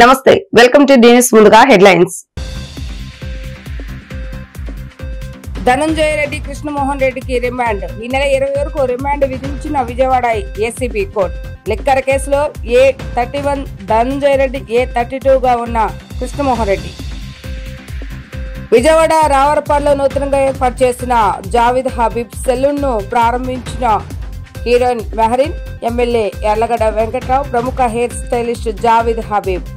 నమస్తే welcome to news ముందుగా headlines. Dhananjaya Reddy Krishnamohan రెడ్డికి రిమాండ్. ఈ నెల 20 వరకు రిమాండ్ విధించిన విజయవాడ ఏసీబీ కోర్టు. లిక్కర్ కేసులో A31 ధనంజయ రెడ్డి, A32గా ఉన్న కృష్ణమోహన్ రెడ్డి. విజయవాడ రావరపాడులో నూతనంగా ఏర్పాటు చేసిన జావేద్ హబీబ్ సెలూన్ ను ప్రారంభించిన హీరోయిన్ మెహరీన్, ఎమ్మెల్యే యార్లగడ్డ వెంకట్రావు, ప్రముఖ hair stylist Javed Habib.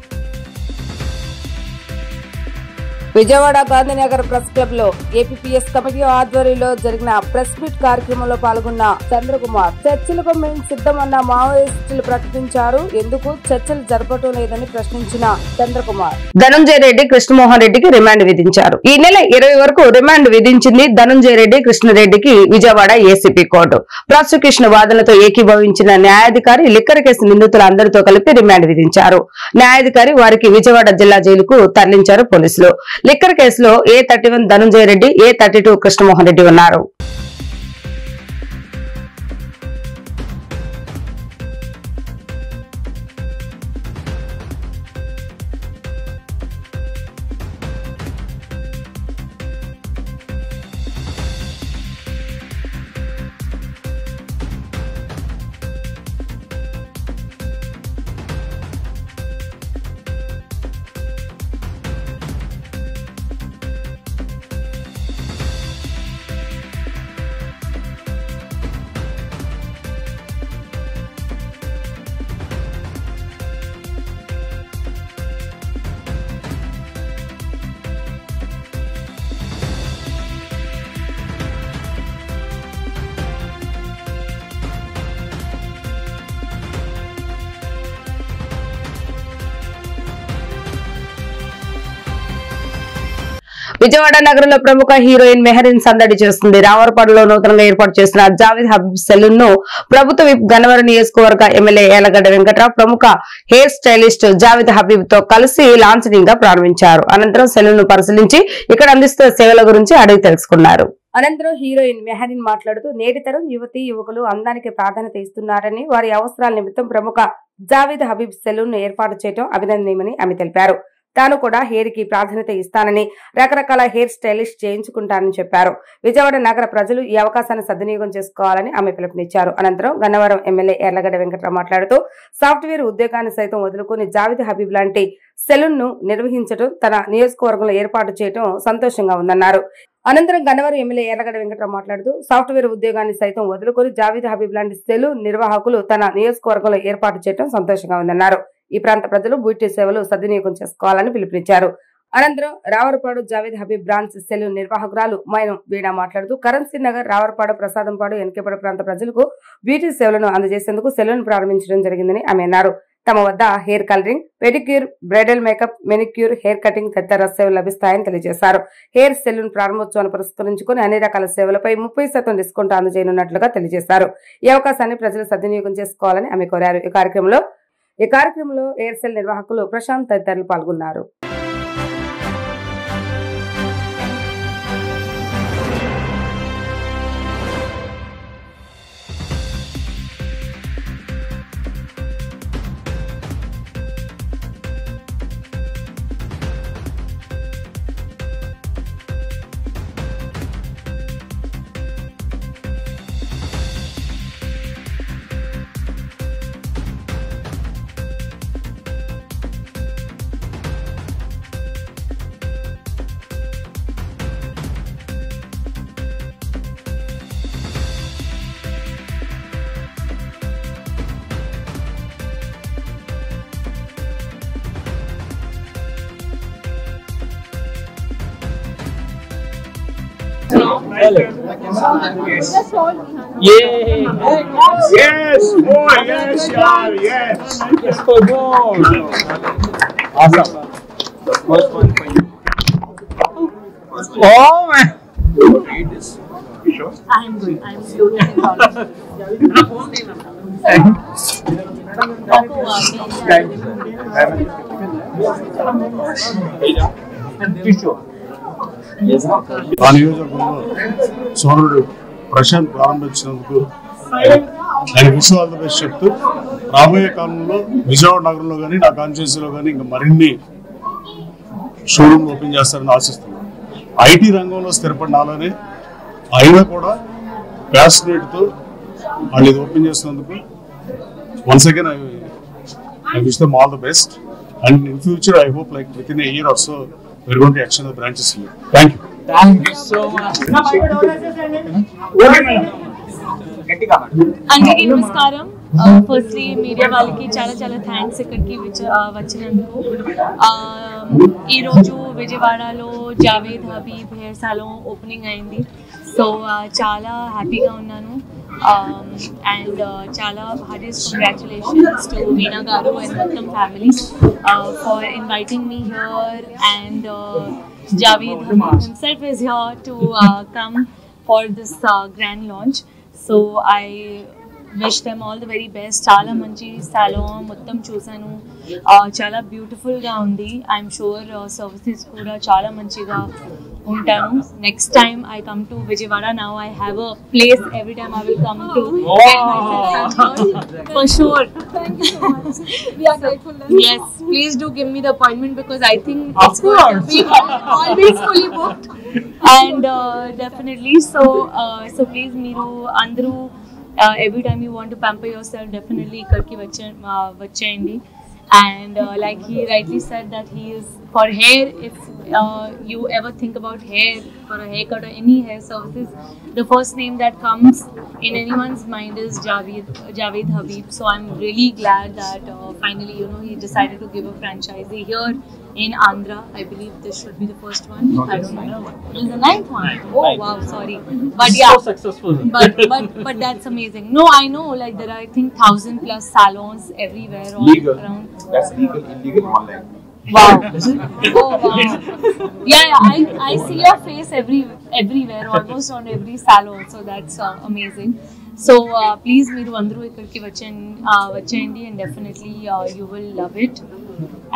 Vijayawada Gandhinagar press club లో ఏపీఎస్ కమిటీ ఆధ్వర్యంలో జరిగిన ప్రెస్ మీట్ కార్యక్రమంలో పాల్గొన్న చంద్రకుమార్ చర్చలకు మేము సిద్ధమన్న మావోయిస్టులు ప్రకటించారు. ఎందుకు చర్చలు జరపటం లేదని ప్రశ్నించిన చంద్రకుమార్. ధనంజయ రెడ్డి, కృష్ణమోహన్ రెడ్డికి రిమాండ్ విధించారు. ఈ నెల 20 వరకు రిమాండ్ విధించింది ధనంజయ రెడ్డి, కృష్ణారెడ్డికి విజయవాడ ఏసీపీ కోర్టు. ప్రాసిక్యూషన్ వాదనతో ఏకీభవించిన న్యాయాధికారి లిక్కర్ కేసు నిందితులందరితో కలిపి రిమాండ్ విధించారు. న్యాయాధికారి వారికి విజయవాడ జిల్లా జైలుకు తరలించారు పోలీసులు. లిక్కర్ కేసులో A31 ధనంజయ రెడ్డి, A32 కృష్ణమోహన్ రెడ్డి ఉన్నారు. విజయవాడ నగరంలో ప్రముఖ హీరోయిన్ మెహరీన్ సందడి చేస్తుంది. రావరపాడులో నూతనంగా ఏర్పాటు చేసిన జావేద్ హబీబ్ సెలూన్ ను ప్రభుత్వ విప్ గన్నవరం నియోజకవర్గ ఎమ్మెల్యే యార్లగడ్డ వెంకట్రావు, ప్రముఖ హెయిర్ స్టైలిస్ట్ జావేద్ హబీబ్ తో కలిసి లాంఛనింగ్ గా ప్రారంభించారు. అనంతరం సెలూన్ ను పరిశీలించి ఇక్కడ అందిస్తున్న సేవల గురించి అడిగి తెలుసుకున్నారు. అనంతరం హీరోయిన్ మెహరీన్ మాట్లాడుతూ నేటి తరం యువతీ యువకులు అందానికి ప్రాధాన్యత ఇస్తున్నారని, వారి అవసరాల నిమిత్తం ప్రముఖ జావేద్ హబీబ్ సెలూన్ ను ఏర్పాటు చేయడం అభినందనీయమని ఆమె తెలిపారు. తాను కూడా హెయిర్ కి ప్రాధాన్యత ఇస్తానని, రకరకాల హెయిర్ స్టైలిష్ చేయించుకుంటానని చెప్పారు. విజయవాడ నగర ప్రజలు ఈ అవకాశాన్ని సద్వినియోగం చేసుకోవాలని ఆమె పిలుపునిచ్చారు. అనంతరం గన్నవరం ఎమ్మెల్యే యార్లగడ్డ వెంకట్రావు మాట్లాడుతూ సాఫ్ట్వేర్ ఉద్యోగాన్ని సైతం వదులుకుని జావేద్ హబీబ్ లాంటి సెలూన్ ను నిర్వహించడం, తన నియోజకవర్గంలో ఏర్పాటు చేయడం సంతోషంగా ఉందన్నారు. అనంతరం గన్నవరం ఎమ్మెల్యే యార్లగడ్డ వెంకట్రావు మాట్లాడుతూ సాఫ్ట్వేర్ ఉద్యోగాన్ని సైతం వదులుకొని జావేద్ హబీబ్ లాంటి సెలూన్ నిర్వాహకులు తన నియోజకవర్గంలో ఏర్పాటు చేయడం సంతోషంగా ఉందన్నారు. ఈ ప్రాంత ప్రజలు బ్యూటీ సేవలు సద్వినియోగం చేసుకోవాలని పిలుపునిచ్చారు. అనంతరం రావరపాడు జావేద్ హబీబ్ బ్రాంచ్ సెలూన్ నిర్వాహకురాలు మైనం వీణా మాట్లాడుతూ కరెన్సీ నగర్, రావరపాడు, ప్రసాదంపాడు, ఎన్కేపాడు ప్రాంత ప్రజలకు బ్యూటీ సేవలను అందజేసేందుకు సెలూన్ ప్రారంభించడం జరిగిందని ఆమె అన్నారు. తమ వద్ద hair colouring, pedicure, bridal makeup, manicure, hair cutting తదితర సేవలు లభిస్తాయని తెలియజేశారు. హెయిర్ సెలూన్ ప్రారంభోత్సవాన్ని పురస్కరించుకుని అన్ని రకాల సేవలపై 30% డిస్కౌంట్ అందజేయనున్నట్లుగా తెలియజేశారు. ఈ అవకాశాన్ని ప్రజలు సద్వినియోగం చేసుకోవాలని ఆమె కోరారు. ఈ కార్యక్రమంలో ఎయిర్సెల్ నిర్వాహకులు ప్రశాంత్ తదితరులు పాల్గొన్నారు. Yes, boy, yes, yeah, yes. Yes, for goal. Awesome. First one for you. Oh man. Read this. You sure? I'm good. I'm totally fine. ఆ నియోజకవర్గంలో సోదరుడు ప్రశాంత్ ప్రారంభించినందుకు ఆయన విష్ ఆల్ ది బెస్ట్ చెప్తూ రాబోయే కాలంలో విజయవాడ నగరంలో కానీ నా కాన్స్టిట్యున్సీలో కానీ ఇంకా మరిన్ని షోరూమ్ ఓపెన్ చేస్తారని ఆశిస్తున్నాను. ఐటీ రంగంలో స్థిరపడిన అలానే అయినా కూడా ప్యాషనేట్తో వాళ్ళు ఇది ఓపెన్ చేసినందుకు once again I wish them all the best, and in future I hope like within a year or so we're going to extend the branches here. Thank you. Thank you so much. అందరికీ నమస్కారం. Firstly media వాళ్ళకి చాలా చాలా thanks ఇక్కడికి వచ్చినందుకు. ఈరోజు విజయవాడలో Javed Habib hair సాలూన్ opening అయింది. సో చాలా హ్యాపీగా ఉన్నాను. అండ్ చాలా హార్డెస్ట్ కంగ్రాచులేషన్స్ టు వీణా గారు అండ్ మొత్తం family for inviting me here. And Javed himself is here to come for this grand launch. So I wish them all the very best. Chala manchi salon mottam chusanu, chala beautiful ga undi. I'm sure services kuda chala manchiga untanu. Next time I come to Vijayawada, now I have a place every time I will come to get myself pampered for sure. Thank you so much. We are grateful. Yes, please do give me the appointment because I think it's going to be always fully booked. And definitely so please meeru andru every time you want to pamper yourself, definitely ikkarki vachayandi. And like he rightly said that he is for hair. If you ever think about hair, for a haircut or any hair services, the first name that comes in anyone's mind is Javed Habib. So I'm really glad that finally he decided to give a franchisee here in Andhra. I believe this should be the first one. I don't know. This is the 9th one. Oh wow, sorry. But yeah, so successful. but that's amazing. No, I know, like there are I think 1,000 plus salons everywhere all Legal. around. That's legal, illegal, online. Wow. Oh wow. Yeah, I see your face everywhere, almost on every salon. So that's amazing. So please meeru andru ikkadiki vachayandi and definitely you will love it.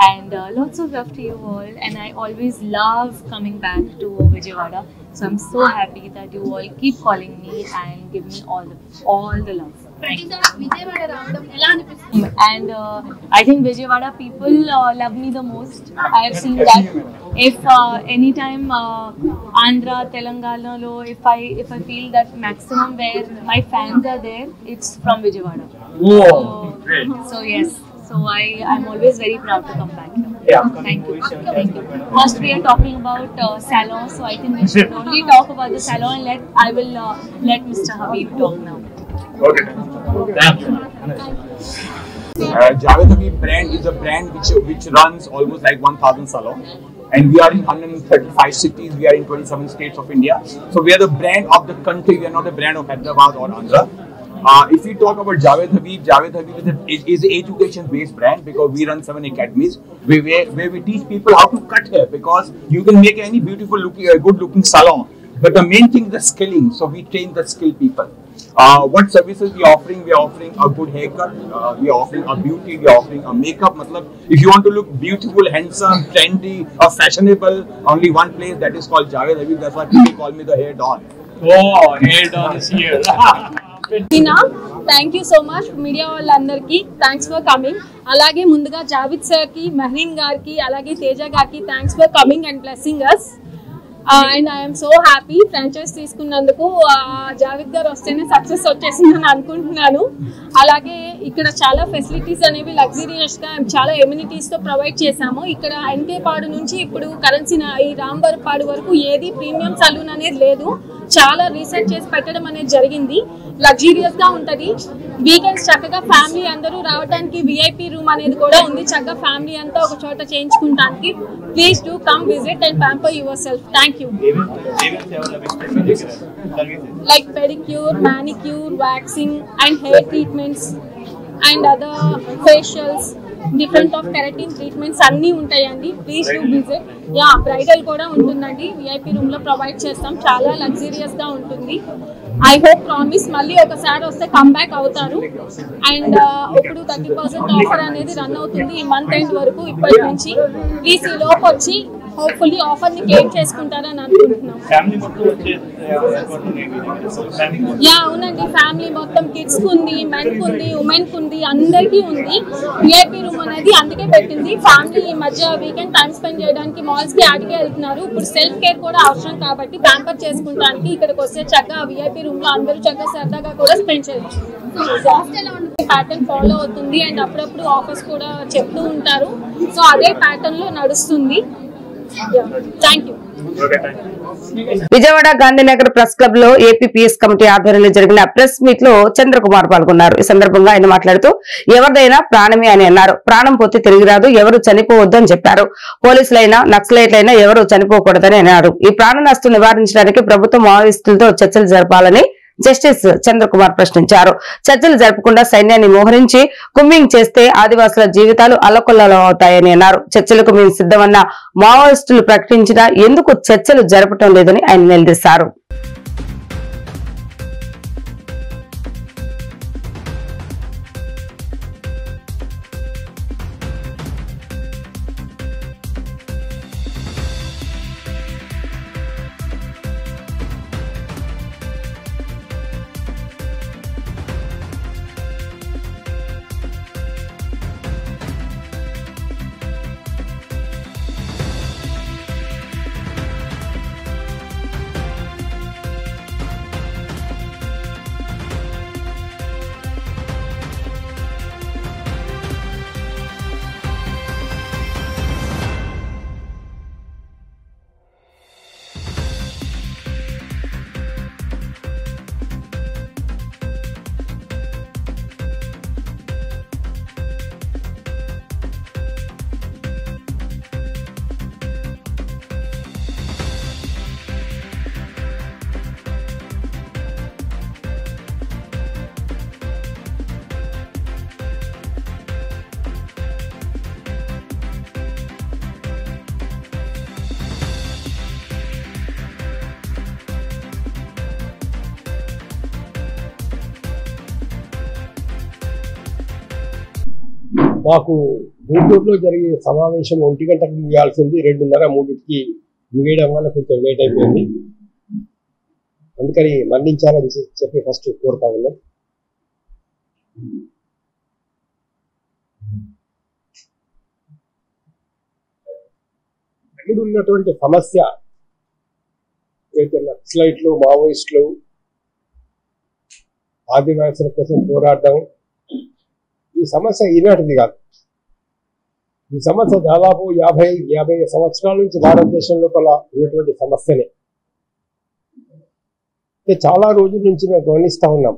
And lots of love to you all. And I always love coming back to Vijayawada. So I'm so happy that you all keep calling me and give me all the love. And I think Vijayawada people love me the most. I have seen that. If anytime Andhra, Telangana lo, if I feel that maximum where my fans are there, it's from Vijayawada. Whoa, great. So yes. So I'm always very proud to come back here. Yeah. Thank you. Thank you. First we are talking about salon, so I think we should only talk about the salon. I will let Mr. Habib talk now. Okay. Thank you. Javed Habib brand is a brand which runs almost like 1,000 salons, and we are in 135 cities. We are in 27 states of India. So we are the brand of the country. We are not the brand of Hyderabad or Andhra. If we talk about Javed Habib is an education-based brand because we run 7 academies where we teach people how to cut hair, because you can make any beautiful looking, good looking salon, but the main thing is the skilling. So we train the skilled people. What services we are offering? We are offering a good haircut, we are offering a beauty, we are offering a makeup. Matlab, if you want to look beautiful, handsome, trendy or fashionable, only one place, that is called Javed Habib. That's why people call me the hair don. Oh, hair done is here. Thank you so much media వాళ్ళందరికీ thanks for coming. అలాగే ముందుగా జావేద్ సార్కి, మెహరీన్ గారికి, అలాగే తేజ గారికి thanks for coming and blessing us. And I'm so happy franchise తీసుకున్నందుకు. జావేద్ గారు వస్తేనే సక్సెస్ వచ్చేసిందని అనుకుంటున్నాను. అలాగే ఇక్కడ చాలా ఫెసిలిటీస్ అనేవి లగ్జరియస్గా చాలా ఎమ్యూనిటీస్తో ప్రొవైడ్ చేశాము. ఇక్కడ ఎన్కే పాడు నుంచి ఇప్పుడు కరెన్సీ ఈ రాంబర్పాడు వరకు ఏది ప్రీమియం సలూన్ అనేది లేదు. చాలా రీసెర్చ్ చేసి పెట్టడం అనేది జరిగింది. లగ్జరియస్గా ఉంటుంది. వీకెండ్స్ చక్కగా ఫ్యామిలీ అందరూ రావడానికి విఐపి రూమ్ అనేది కూడా ఉంది. చక్కగా ఫ్యామిలీ అంతా ఒక చోట చేయించుకుంటానికి. Please do come visit and pamper yourself. Thank you. Like pedicure, manicure, waxing and hair treatments and other facials, different of keratin treatments అన్నీ ఉంటాయండి. Please to visit. Yeah, bridal కూడా ఉంటుందండి. విఐపి రూమ్ లో provide చేస్తాం. చాలా luxurious గా ఉంటుంది. I hope promise మళ్ళీ ఒకసారి వస్తే కమ్బ్యాక్ అవుతారు. అండ్ ఇప్పుడు 30% ఆఫర్ అనేది రన్ అవుతుంది ఈ మంత్ ఎండ్ వరకు. ఇప్పటి నుంచి ప్లీజ్ ఈ లోపు వచ్చి హోప్ఫుల్లీ ఆఫర్ ని క్లెయిమ్ చేసుకుంటారని అనుకుంటున్నాం. యా అవునండి, ఫ్యామిలీ మొత్తం కిడ్స్ కు ఉంది, మెన్కి ఉంది, ఉమెన్కి ఉంది, అందరికీ ఉంది. విఐపి రూమ్ అనేది అందుకే పెట్టింది. ఫ్యామిలీ ఈ మధ్య వీకెండ్ టైం స్పెండ్ చేయడానికి మాల్స్కి ఆడికే వెళ్తున్నారు. ఇప్పుడు సెల్ఫ్ కేర్ కూడా అవసరం కాబట్టి ప్యాంపర్ చేసుకుంటానికి ఇక్కడికి వస్తే చక్కగా విఐపి రూమ్ లో అందరూ చక్కగా సరదాగా కూడా స్పెండ్ చేయొచ్చు. ప్యాటర్న్ ఫాలో అవుతుంది అండ్ అప్పుడప్పుడు ఆఫర్స్ కూడా చెప్తూ ఉంటారు. సో అదే ప్యాటర్న్ లో నడుస్తుంది. Thank you. Vijayawada Gandhinagar press club లో ఏపీపీఎస్ కమిటీ ఆధ్వర్యంలో జరిగిన ప్రెస్ మీట్ లో చంద్రకుమార్ పాల్గొన్నారు. ఈ సందర్భంగా ఆయన మాట్లాడుతూ ఎవరిదైనా ప్రాణమే అని అన్నారు. ప్రాణం పోతే తిరిగి రాదు, ఎవరు చనిపోవద్దు అని చెప్పారు. పోలీసులైనా నక్సలైట్లైనా ఎవరు చనిపోకూడదని అన్నారు. ఈ ప్రాణ నష్టం నివారించడానికి ప్రభుత్వం మావోయిస్టులతో చర్చలు జరపాలని జస్టిస్ చంద్రకుమార్ ప్రశ్నించారు. చర్చలు జరపకుండా సైన్యాన్ని మోహరించి కుమ్మింగ్ చేస్తే ఆదివాసుల జీవితాలు అల్లకొల్లలో అవుతాయని అన్నారు. చర్చలకు మేము సిద్ధమన్న మావోయిస్టులు ప్రకటించినా ఎందుకు చర్చలు జరపటం లేదని ఆయన నిలదీశారు. మాకు గుంటూరులో జరిగే సమావేశం 1 గంటకు ముగియాల్సింది 2:30, 3కి ముగియడం వల్ల కొంచెం లేట్ అయిపోయింది. అందుకని మరణించాలని చెప్పి ఫస్ట్ కోరుతా ఉన్నాం. ఇక్కడ ఉన్నటువంటి సమస్య నక్సలైట్లు, మావోయిస్టులు, ఆదివాసుల కోసం పోరాడడం, ఈ సమస్య ఈనాటిది కాదు. ఈ సమస్య దాదాపు 50 సంవత్సరాల నుంచి భారతదేశం లోపల ఉన్నటువంటి సమస్యనే. చాలా రోజుల నుంచి మేము గమనిస్తా ఉన్నాం.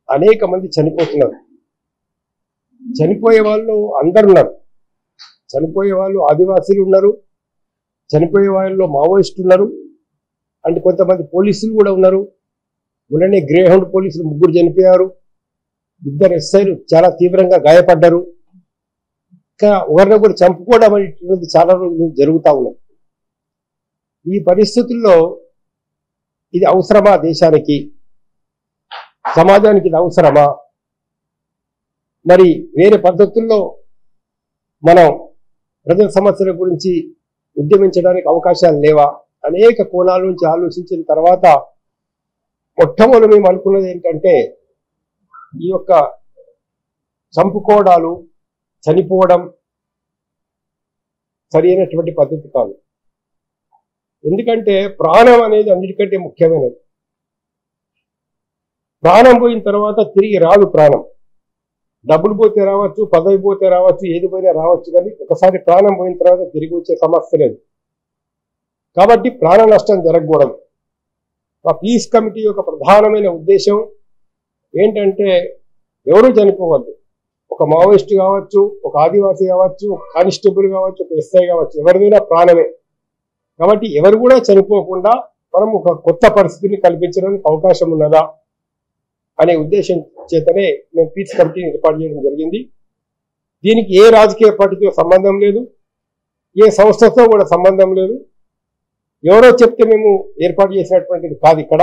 అనేక మంది చనిపోతున్నారు. చనిపోయే వాళ్ళు అందరున్నారు. చనిపోయే వాళ్ళు ఆదివాసీలు ఉన్నారు, చనిపోయే వాళ్ళలో మావోయిస్టులు ఉన్నారు, అంటే కొంతమంది పోలీసులు కూడా ఉన్నారు. మొన్ననే గ్రేహౌండ్ పోలీసులు 3 చనిపోయారు, 2 ఎస్ఐలు చాలా తీవ్రంగా గాయపడ్డారు. ఇంకా ఒకరినొకరు చంపుకోవడం అనేటువంటిది చాలా రోజులు జరుగుతూ ఉన్నాయి. ఈ పరిస్థితుల్లో ఇది అవసరమా? దేశానికి, సమాజానికి ఇది అవసరమా? మరి వేరే పద్ధతుల్లో మనం ప్రజల సమస్యల గురించి ఉద్యమించడానికి అవకాశాలు లేవా? అనేక కోణాల నుంచి ఆలోచించిన తర్వాత మొట్టమొదటి మేము అనుకున్నది ఏంటంటే, ఈ యొక్క చంపుకోవడాలు, చనిపోవడం సరి అయినటువంటి పద్ధతి కాదు. ఎందుకంటే ప్రాణం అనేది అన్నిటికంటే ముఖ్యమైనది. ప్రాణం పోయిన తర్వాత తిరిగి రాదు. ప్రాణం డబ్బులు పోతే రావచ్చు, పదవి పోతే రావచ్చు, ఏది పోయినా రావచ్చు, కానీ ఒకసారి ప్రాణం పోయిన తర్వాత తిరిగి వచ్చే సమస్య లేదు. కాబట్టి ప్రాణ నష్టం జరగకూడదు. ఆ పీస్ కమిటీ యొక్క ప్రధానమైన ఉద్దేశం ఏంటంటే, ఎవరూ చనిపోవద్దు. ఒక మావోయిస్ట్ కావచ్చు, ఒక ఆదివాసీ కావచ్చు, ఒక కానిస్టేబుల్ కావచ్చు, ఒక ఎస్ఐ కావచ్చు, ఎవరిదైనా ప్రాణమే. కాబట్టి ఎవరు కూడా చనిపోకుండా మనం ఒక కొత్త పరిస్థితిని కల్పించడానికి అవకాశం ఉన్నదా అనే ఉద్దేశం చేతనే మేము పీస్ కమిటీని ఏర్పాటు చేయడం జరిగింది. దీనికి ఏ రాజకీయ పార్టీతో సంబంధం లేదు, ఏ సంస్థతో కూడా సంబంధం లేదు. ఎవరో చెప్తే మేము ఏర్పాటు చేసినటువంటిది కాదు. ఇక్కడ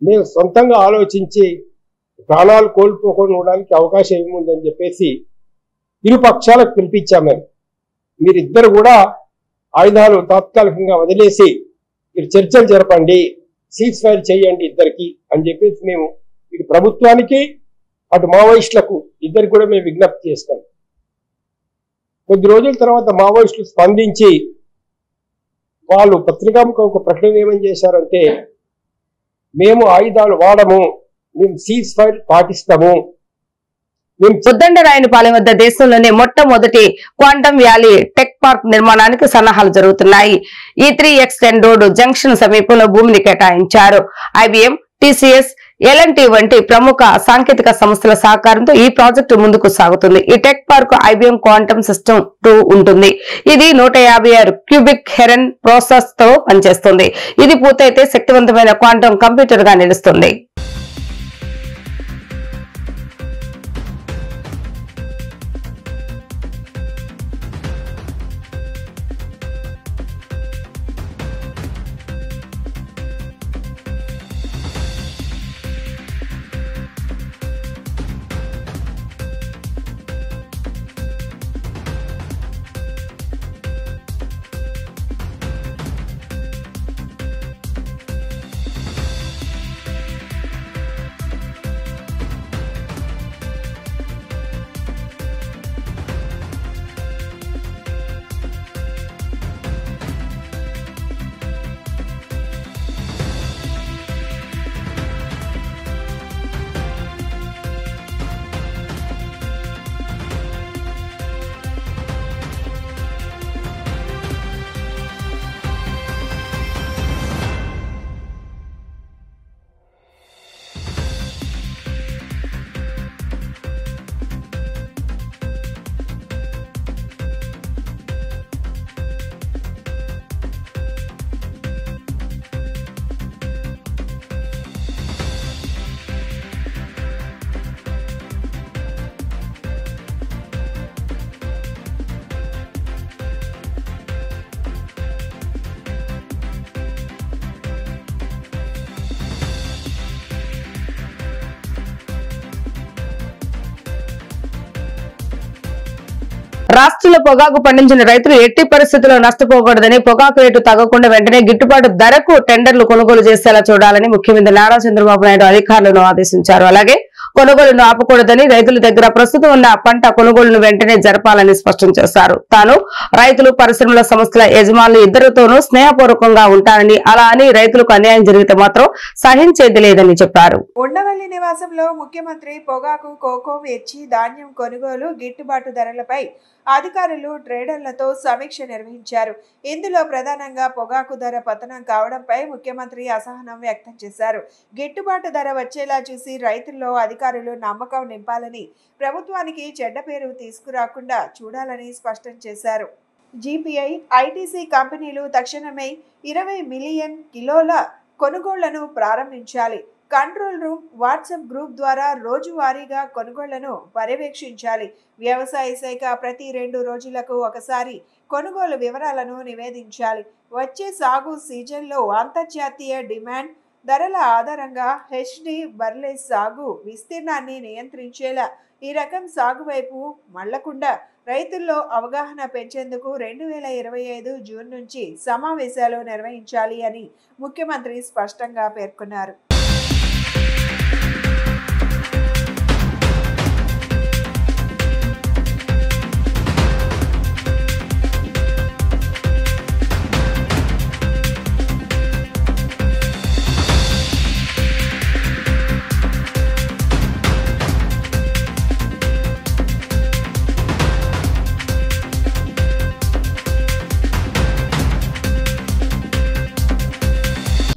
మేము సొంతంగా ఆలోచించి ప్రాణాలు కోల్పోకుండా ఉండడానికి అవకాశం ఏముందని చెప్పేసి ఇరు పక్షాలకు పిలిపించాము. మీరిద్దరు కూడా ఆయుధాలు తాత్కాలికంగా వదిలేసి మీరు చర్చలు జరపండి, సీజ్ ఫైర్ చేయండి ఇద్దరికి అని చెప్పేసి మేము ఇటు ప్రభుత్వానికి అటు మావోయిస్టులకు ఇద్దరికి కూడా మేము విజ్ఞప్తి చేస్తాం. కొద్ది రోజుల తర్వాత మావోయిస్టులు స్పందించి వాళ్ళు పత్రికాముఖ ఒక ప్రకటన ఏమని చేశారంటే, మేము ఆయుధాలు వాడము, మేము సీజ్ ఫైర్ పాటిస్తాము. ఉద్దండరాయనిపాలెం వద్ద దేశంలోనే మొట్టమొదటి క్వాంటమ్ వ్యాలీ టెక్ పార్క్ నిర్మాణానికి సన్నాహాలు జరుగుతున్నాయి. E3X10 రోడ్డు జంక్షన్ సమీపంలో భూమిని కేటాయించారు. IBM, TCS, L&T వంటి ప్రముఖ సాంకేతిక సంస్థల సహకారంతో ఈ ప్రాజెక్టు ముందుకు సాగుతుంది. ఈ tech park IBM quantum system 2 ఉంటుంది. ఇది 156 క్యూబిక్ హెరన్ ప్రాసెస్ తో పనిచేస్తుంది. ఇది పూర్తయితే శక్తివంతమైన క్వాంటమ్ కంప్యూటర్ గా నిలుస్తుంది. రాష్ట్రంలో పొగాకు పండించిన రైతులు ఎట్టి పరిస్థితుల్లో నష్టపోకూడదని, పొగాకు రేటు తగ్గకుండా వెంటనే గిట్టుబాటు ధరకు టెండర్లు కొనుగోలు చేసేలా చూడాలని ముఖ్యమంత్రి నారా చంద్రబాబు నాయుడు అధికారులను ఆదేశించారు. అలాగే కొనుగోలును ఆపకూడదని, రైతుల దగ్గర ప్రస్తుతం ఉన్న పంట కొనుగోలును వెంటనే జరపాలని స్పష్టం చేశారు. తాను రైతులు, పరిశ్రమల సంస్థల యజమానులు ఇద్దరితోనూ స్నేహపూర్వకంగా ఉంటానని, అలా అని రైతులకు అన్యాయం జరిగితే మాత్రం సహించేది లేదని చెప్పారు. ఉండవల్లి నివాసంలో ముఖ్యమంత్రి పొగాకు, కోకో, మిర్చి, ధాన్యం కొనుగోలు, గిట్టుబాటు ధరలపై అధికారులు, ట్రేడర్లతో సమీక్ష నిర్వహించారు. ఇందులో ప్రధానంగా పొగాకు ధర పతనం కావడంపై ముఖ్యమంత్రి అసహనం వ్యక్తం చేశారు. గిట్టుబాటు ధర వచ్చేలా చూసి రైతుల్లో అధికారులు నమ్మకం నింపాలని, ప్రభుత్వానికి చెడ్డ పేరు తీసుకురాకుండా చూడాలని స్పష్టం చేశారు. GPI, ITC కంపెనీలు తక్షణమే 20 మిలియన్ కిలోల కొనుగోళ్లను ప్రారంభించాలి. కంట్రోల్ రూమ్, వాట్సాప్ గ్రూప్ ద్వారా రోజువారీగా కొనుగోళ్లను పర్యవేక్షించాలి. వ్యవసాయ శాఖ ప్రతి 2 రోజులకు ఒకసారి కొనుగోలు వివరాలను నివేదించాలి. వచ్చే సాగు సీజన్లో అంతర్జాతీయ డిమాండ్ ధరల ఆధారంగా HD బర్లే సాగు విస్తీర్ణాన్ని నియంత్రించేలా ఈ రకం సాగు వైపు మళ్లకుండా రైతుల్లో అవగాహన పెంచేందుకు 2025 జూన్ నుంచి సమావేశాలు నిర్వహించాలి అని ముఖ్యమంత్రి స్పష్టంగా పేర్కొన్నారు.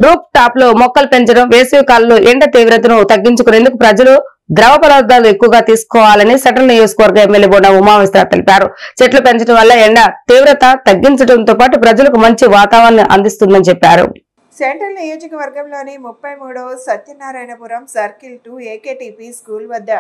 రూఫ్ టాప్ లో మొక్కలు పెంచడం, వేసవి కాలంలో ఎండ తీవ్రతను తగ్గించుకునేందుకు ప్రజలు ద్రవ పదార్థాలు ఎక్కువగా తీసుకోవాలని సెంట్రల్ నియోజకవర్గ ఎమ్మెల్యే బోండా ఉమామేశ్వర తెలిపారు. చెట్లు పెంచడం వల్ల ఎండ తీవ్రత తగ్గించడంతో పాటు ప్రజలకు మంచి వాతావరణం అందిస్తుందని చెప్పారు. సెంట్రల్ నియోజకవర్గంలోని 33వ సత్యనారాయణపురం సర్కిల్ 2 AKTP స్కూల్ వద్ద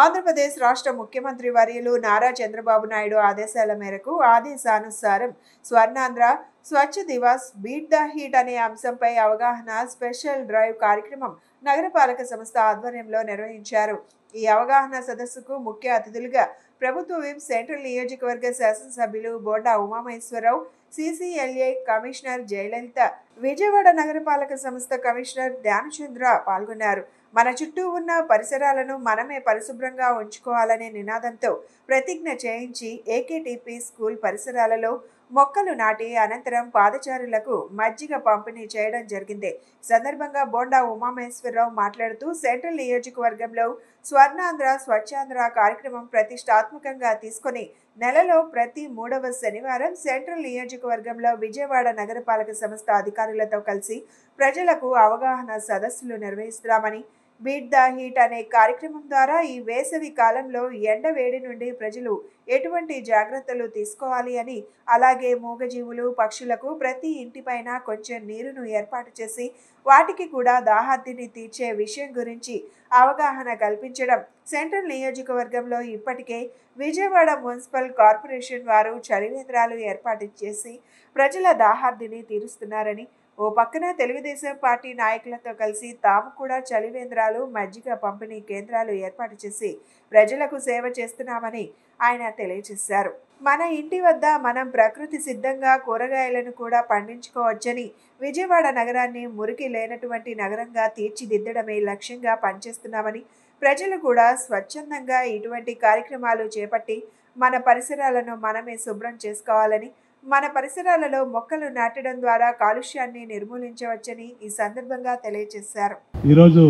ఆంధ్రప్రదేశ్ రాష్ట్ర ముఖ్యమంత్రి వర్యులు నారా చంద్రబాబు నాయుడు ఆదేశాల మేరకు ఆదేశానుసారం స్వర్ణాంధ్ర, స్వచ్ఛ దివాస్, బీట్ ద హీట్ అనే అంశంపై అవగాహన స్పెషల్ డ్రైవ్ కార్యక్రమం నగరపాలక సంస్థ ఆధ్వర్యంలో నిర్వహించారు. ఈ అవగాహన సదస్సుకు ముఖ్య అతిథులుగా ప్రభుత్వ విప్ సెంట్రల్ నియోజకవర్గ శాసనసభ్యులు బోండా ఉమామహేశ్వరరావు, CCLA కమిషనర్ జయలలిత, విజయవాడ నగరపాలక సంస్థ కమిషనర్ ధ్యానచంద్ర పాల్గొన్నారు. మన చుట్టూ ఉన్న పరిసరాలను మనమే పరిశుభ్రంగా ఉంచుకోవాలనే నినాదంతో ప్రతిజ్ఞ చేయించి AKTP స్కూల్ పరిసరాలలో మొక్కలు నాటి అనంతరం పాదచారులకు మజ్జిగ పంపిణీ చేయడం జరిగింది. సందర్భంగా బోండా ఉమామహేశ్వరరావు మాట్లాడుతూ సెంట్రల్ నియోజకవర్గంలో స్వర్ణాంధ్ర స్వచ్ఛాంధ్ర కార్యక్రమం ప్రతిష్టాత్మకంగా తీసుకుని నెలలో ప్రతి 3వ శనివారం సెంట్రల్ నియోజకవర్గంలో విజయవాడ నగరపాలక సంస్థ అధికారులతో కలిసి ప్రజలకు అవగాహన సదస్సులు నిర్వహిస్తున్నామని, బీట్ ద హీట్ అనే కార్యక్రమం ద్వారా ఈ వేసవి కాలంలో ఎండ వేడి నుండి ప్రజలు ఎటువంటి జాగ్రత్తలు తీసుకోవాలి అని, అలాగే మూగజీవులు పక్షులకు ప్రతి ఇంటిపైన కొంచెం నీరును ఏర్పాటు చేసి వాటికి కూడా దాహార్తిని తీర్చే విషయం గురించి అవగాహన కల్పించడం. సెంట్రల్ నియోజకవర్గంలో ఇప్పటికే విజయవాడ మున్సిపల్ కార్పొరేషన్ వారు చలివేంద్రాలు ఏర్పాటు చేసి ప్రజల దాహార్తిని తీరుస్తున్నారని, ఓ పక్కన తెలుగుదేశం పార్టీ నాయకులతో కలిసి తాము కూడా చలివేంద్రాలు, మజ్జిగ పంపిణీ కేంద్రాలు ఏర్పాటు చేసి ప్రజలకు సేవ చేస్తున్నామని ఆయన తెలియజేశారు. మన ఇంటి వద్ద మనం ప్రకృతి సిద్ధంగా కూరగాయలను కూడా పండించుకోవచ్చని, విజయవాడ నగరాన్ని మురికి లేనటువంటి నగరంగా తీర్చిదిద్దడమే లక్ష్యంగా పనిచేస్తున్నామని, ప్రజలు కూడా స్వచ్ఛందంగా ఇటువంటి కార్యక్రమాలు చేపట్టి మన పరిసరాలను మనమే శుభ్రం చేసుకోవాలని, మన పరిసరాలలో మొక్కలు నాటడం ద్వారా కాలుష్యాన్ని నిర్మూలించవచ్చని ఈ సందర్భంగా తెలియజేశారు. ఈరోజు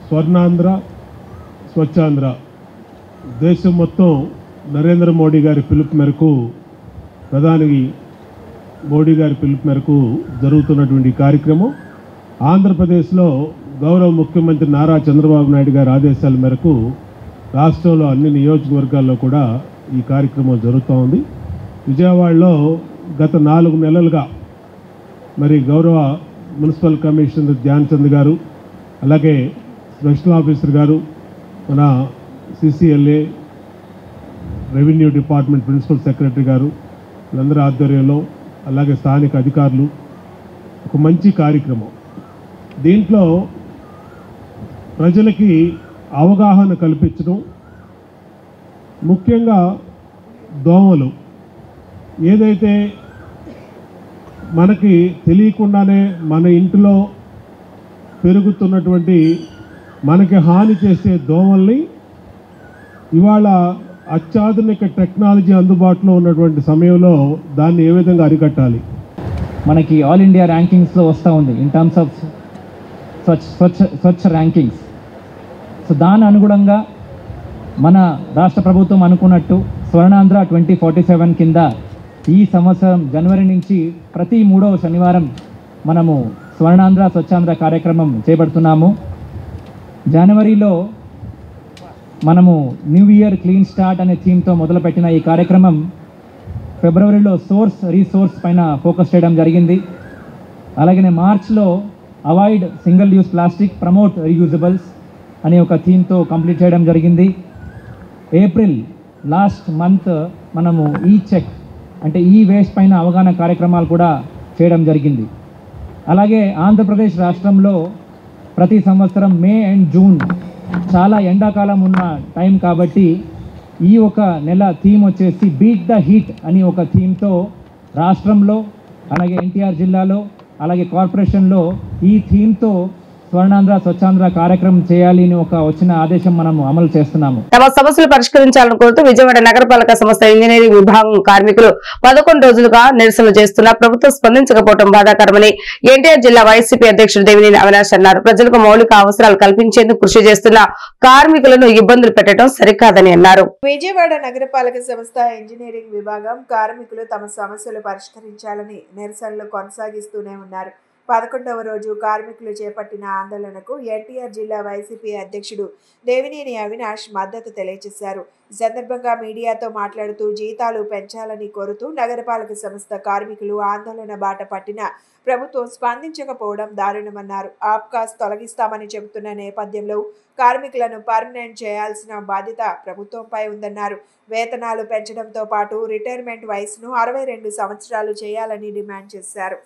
స్వర్ణాంధ్ర స్వచ్ఛాంధ్ర దేశం మొత్తం నరేంద్ర మోడీ గారి పిలుపు మేరకు, ప్రధాని మోడీ గారి పిలుపు మేరకు జరుగుతున్నటువంటి కార్యక్రమం ఆంధ్రప్రదేశ్లో గౌరవ ముఖ్యమంత్రి నారా చంద్రబాబు నాయుడు గారి ఆదేశాల మేరకు రాష్ట్రంలో అన్ని నియోజకవర్గాల్లో కూడా ఈ కార్యక్రమం జరుగుతూ ఉంది. విజయవాడలో గత 4 నెలలుగా మరి గౌరవ మున్సిపల్ కమిషనర్ ధ్యానచంద్ గారు, అలాగే స్పెషల్ ఆఫీసర్ గారు, మన CCLA revenue department principal secretary గారు వీళ్ళందరి ఆధ్వర్యంలో, అలాగే స్థానిక అధికారులు ఒక మంచి కార్యక్రమం. దీంట్లో ప్రజలకి అవగాహన కల్పించడం, ముఖ్యంగా దోమలు ఏదైతే మనకి తెలియకుండానే మన ఇంటిలో పెరుగుతున్నటువంటి మనకి హాని చేసే దోమల్ని ఇవాళ అత్యాధునిక టెక్నాలజీ అందుబాటులో ఉన్నటువంటి సమయంలో దాన్ని ఏ విధంగా అరికట్టాలి. మనకి ఆల్ ఇండియా ర్యాంకింగ్స్లో వస్తూ ఉంది in terms of Swachh rankings. So దాని అనుగుణంగా మన రాష్ట్ర ప్రభుత్వం అనుకున్నట్టు స్వర్ణాంధ్ర 2047 కింద ఈ సంవత్సరం జనవరి నుంచి ప్రతి 3వ శనివారం మనము స్వర్ణాంధ్ర స్వచ్ఛాంధ్ర కార్యక్రమం చేపడుతున్నాము. జనవరిలో మనము న్యూ ఇయర్ క్లీన్ స్టార్ట్ అనే థీమ్తో మొదలుపెట్టిన ఈ కార్యక్రమం ఫిబ్రవరిలో రీసోర్స్ పైన ఫోకస్ చేయడం జరిగింది. అలాగనే మార్చ్లో avoid single use plastic, promote reusables అనే ఒక థీమ్తో కంప్లీట్ చేయడం జరిగింది. ఏప్రిల్ లాస్ట్ మంత్ మనము ఈ చెక్ అంటే ఈ వేస్ట్ పైన అవగాహన కార్యక్రమాలు కూడా చేయడం జరిగింది. అలాగే ఆంధ్రప్రదేశ్ రాష్ట్రంలో ప్రతి సంవత్సరం మే అండ్ జూన్ చాలా ఎండాకాలం ఉన్న టైం కాబట్టి ఈ ఒక నెల థీమ్ వచ్చేసి బీట్ ద హీట్ అని ఒక థీమ్తో రాష్ట్రంలో, అలాగే ఎన్టీఆర్ జిల్లాలో, అలాగే కార్పొరేషన్లో ఈ థీమ్తో స్వర్ణాంధ్ర స్వచ్ఛాంధ్ర కార్యక్రమం చేయాలి అని వచ్చిన ఆదేశం మనము అమలు చేస్తున్నాము. తమ సమస్యలు పరిష్కరించాలని కోరుతూ విజయవాడ నగరపాలక సంస్థ ఇంజనీరింగ్ విభాగం కార్మికులు 11 రోజులుగా నిరసనలు చేస్తున్నా ప్రభుత్వం స్పందించకపోవడం బాధాకరమని ఎన్టీఆర్ జిల్లా వైసీపీ అధ్యక్షుడు దేవినేని అవినాష్ అన్నారు. ప్రజలకు మౌలిక అవసరాలు కల్పించేందుకు కృషి చేస్తున్న కార్మికులను ఇబ్బందులు పెట్టడం సరికాదని అన్నారు. విజయవాడ నగరపాలక సంస్థ ఇంజనీరింగ్ విభాగం కార్మికులు తమ సమస్యలు పరిష్కరించాలని నిరసనలు కొనసాగిస్తూనే ఉన్నారు. 11వ రోజు కార్మికులు చేపట్టిన ఆందోళనకు ఎన్టీఆర్ జిల్లా వైసీపీ అధ్యక్షుడు దేవినేని అవినాష్ మద్దతు తెలియజేశారు. ఈ సందర్భంగా మీడియాతో మాట్లాడుతూ జీతాలు పెంచాలని కోరుతూ నగరపాలక సంస్థ కార్మికులు ఆందోళన బాట పట్టిన ప్రభుత్వం స్పందించకపోవడం దారుణమన్నారు. ఆప్కాస్ తొలగిస్తామని చెబుతున్న నేపథ్యంలో కార్మికులను పర్మనెంట్ చేయాల్సిన బాధ్యత ప్రభుత్వంపై ఉందన్నారు. వేతనాలు పెంచడంతో పాటు రిటైర్మెంట్ వయసును 62 సంవత్సరాలు చేయాలని డిమాండ్ చేశారు.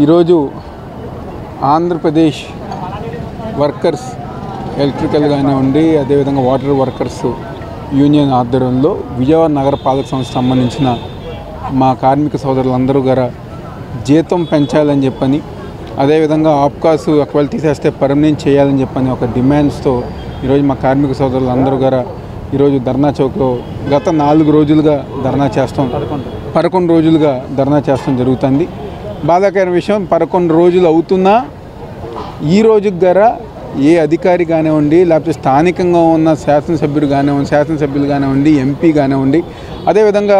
ఈరోజు ఆంధ్రప్రదేశ్ వర్కర్స్ ఎలక్ట్రికల్ కానివ్వండి, అదేవిధంగా వాటర్ వర్కర్స్ యూనియన్ ఆధ్వర్యంలో విజయవాడ నగరపాలక సంస్థ సంబంధించిన మా కార్మిక సోదరులందరూ గారు జీతం పెంచాలని చెప్పని, అదేవిధంగా ఆప్కాసు ఒకవేళ తీసేస్తే పర్మనెంట్ చేయాలని చెప్పని ఒక డిమాండ్స్తో ఈరోజు మా కార్మిక సోదరులందరూ గారు ఈరోజు ధర్నా చౌక్లో గత 4 రోజులుగా ధర్నా చేస్తాం, 11 రోజులుగా ధర్నా చేస్తాం జరుగుతుంది. బాధాకరమైన విషయం, 11 రోజులు అవుతున్నా ఈ రోజుకి గారా ఏ అధికారి కానివ్వండి, లేకపోతే స్థానికంగా ఉన్న శాసనసభ్యులు కానివ్వండి, ఎంపీ కానివ్వండి, అదేవిధంగా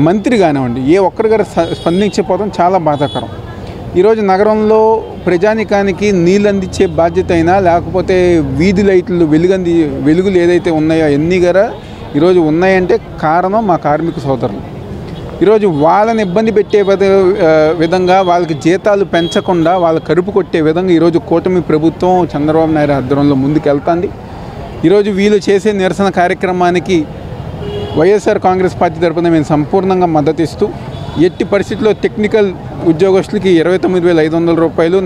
మంత్రి కానివ్వండి, ఏ ఒక్కరి గారు స్పందించకపోవడం చాలా బాధాకరం. ఈరోజు నగరంలో ప్రజానికానికి నీళ్ళు అందించే బాధ్యత అయినా, లేకపోతే వీధి లైట్లు వెలుగులు ఏదైతే ఉన్నాయో ఎన్ని గారా ఈరోజు ఉన్నాయంటే కారణం మా కార్మిక సోదరులు. ఈరోజు వాళ్ళని ఇబ్బంది పెట్టే విధంగా, వాళ్ళకి జీతాలు పెంచకుండా వాళ్ళ కరుపు కొట్టే విధంగా ఈరోజు కూటమి ప్రభుత్వం చంద్రబాబు నాయుడు ఆధ్వర్యంలో ముందుకెళ్తుంది. ఈరోజు వీళ్ళు చేసే నిరసన కార్యక్రమానికి వైఎస్ఆర్ కాంగ్రెస్ పార్టీ తరఫున మేము సంపూర్ణంగా మద్దతు ఇస్తూ, ఎట్టి పరిస్థితుల్లో టెక్నికల్ ఉద్యోగస్తులకి 29,500 రూపాయలు,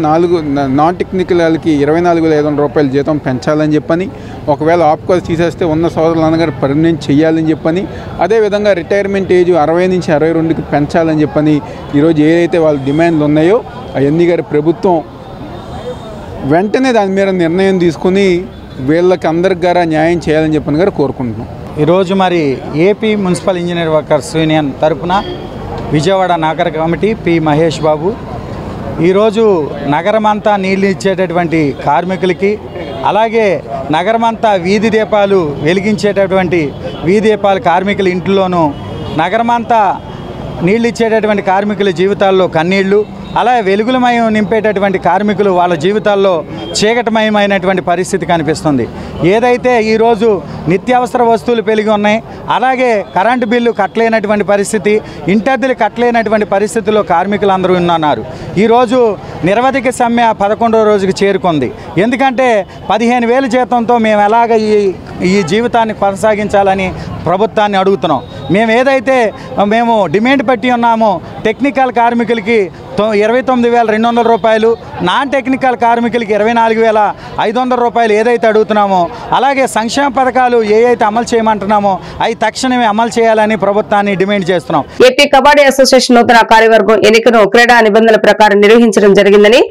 నాన్ టెక్నికల్ వాళ్ళకి 24,500 రూపాయలు జీతం పెంచాలని చెప్పని, ఒకవేళ ఆప్కాస్ తీసేస్తే ఉన్న సోదరులందరూ పర్మనెంట్ చేయాలని చెప్పని, అదేవిధంగా రిటైర్మెంట్ ఏజ్ 60 నుంచి 62కి పెంచాలని చెప్పని ఈరోజు ఏదైతే వాళ్ళ డిమాండ్లు ఉన్నాయో అవన్నీ గారి ప్రభుత్వం వెంటనే దాని మీద నిర్ణయం తీసుకుని వీళ్ళకి అందరికి గారా న్యాయం చేయాలని చెప్పని గారు కోరుకుంటున్నాం. ఈరోజు మరి AP municipal engineer workers union తరఫున విజయవాడ నగర కమిటీ పి మహేష్ బాబు ఈరోజు నగరమంతా నీళ్ళు ఇచ్చేటటువంటి కార్మికులకి, అలాగే నగరమంతా వీధి దీపాలు వెలిగించేటటువంటి వీధి దీపాల కార్మికుల ఇంట్లోనూ, నగరమంతా నీళ్ళు ఇచ్చేటటువంటి కార్మికుల జీవితాల్లో కన్నీళ్లు, అలాగే వెలుగులమయం నింపేటటువంటి కార్మికులు వాళ్ళ జీవితాల్లో చీకటిమయమైనటువంటి పరిస్థితి కనిపిస్తుంది. ఏదైతే ఈరోజు నిత్యావసర వస్తువులు పెరిగి ఉన్నాయి, అలాగే కరెంటు బిల్లు కట్టలేనటువంటి పరిస్థితి, ఇంటద్దెలు కట్టలేనటువంటి పరిస్థితుల్లో కార్మికులు అందరూ ఉన్నారు. ఈరోజు నిరవధిక సమ్మె 11వ రోజుకి చేరుకుంది. ఎందుకంటే 15,000 జీతంతో మేము ఎలాగ ఈ జీవితాన్ని కొనసాగించాలని ప్రభుత్వాన్ని అడుగుతున్నాం. మేము ఏదైతే డిమాండ్ పెట్టి ఉన్నామో టెక్నికల్ కార్మికులకి 29,200 రూపాయలు, నాన్ టెక్నికల్ కార్మికులకి 24,500 రూపాయలు ఏదైతే అడుగుతున్నామో, అలాగే సంక్షేమ పథకాలు ఏవైతే అమలు చేయమంటున్నామో అవి తక్షణమే అమలు చేయాలని ప్రభుత్వాన్ని డిమాండ్ చేస్తున్నాం. ఏపీ కబడ్డీ అసోసియేషన్ నూతన కార్యవర్గం ఎన్నికను క్రీడా నిబంధనల ప్రకారం నిర్వహించడం జరిగిందని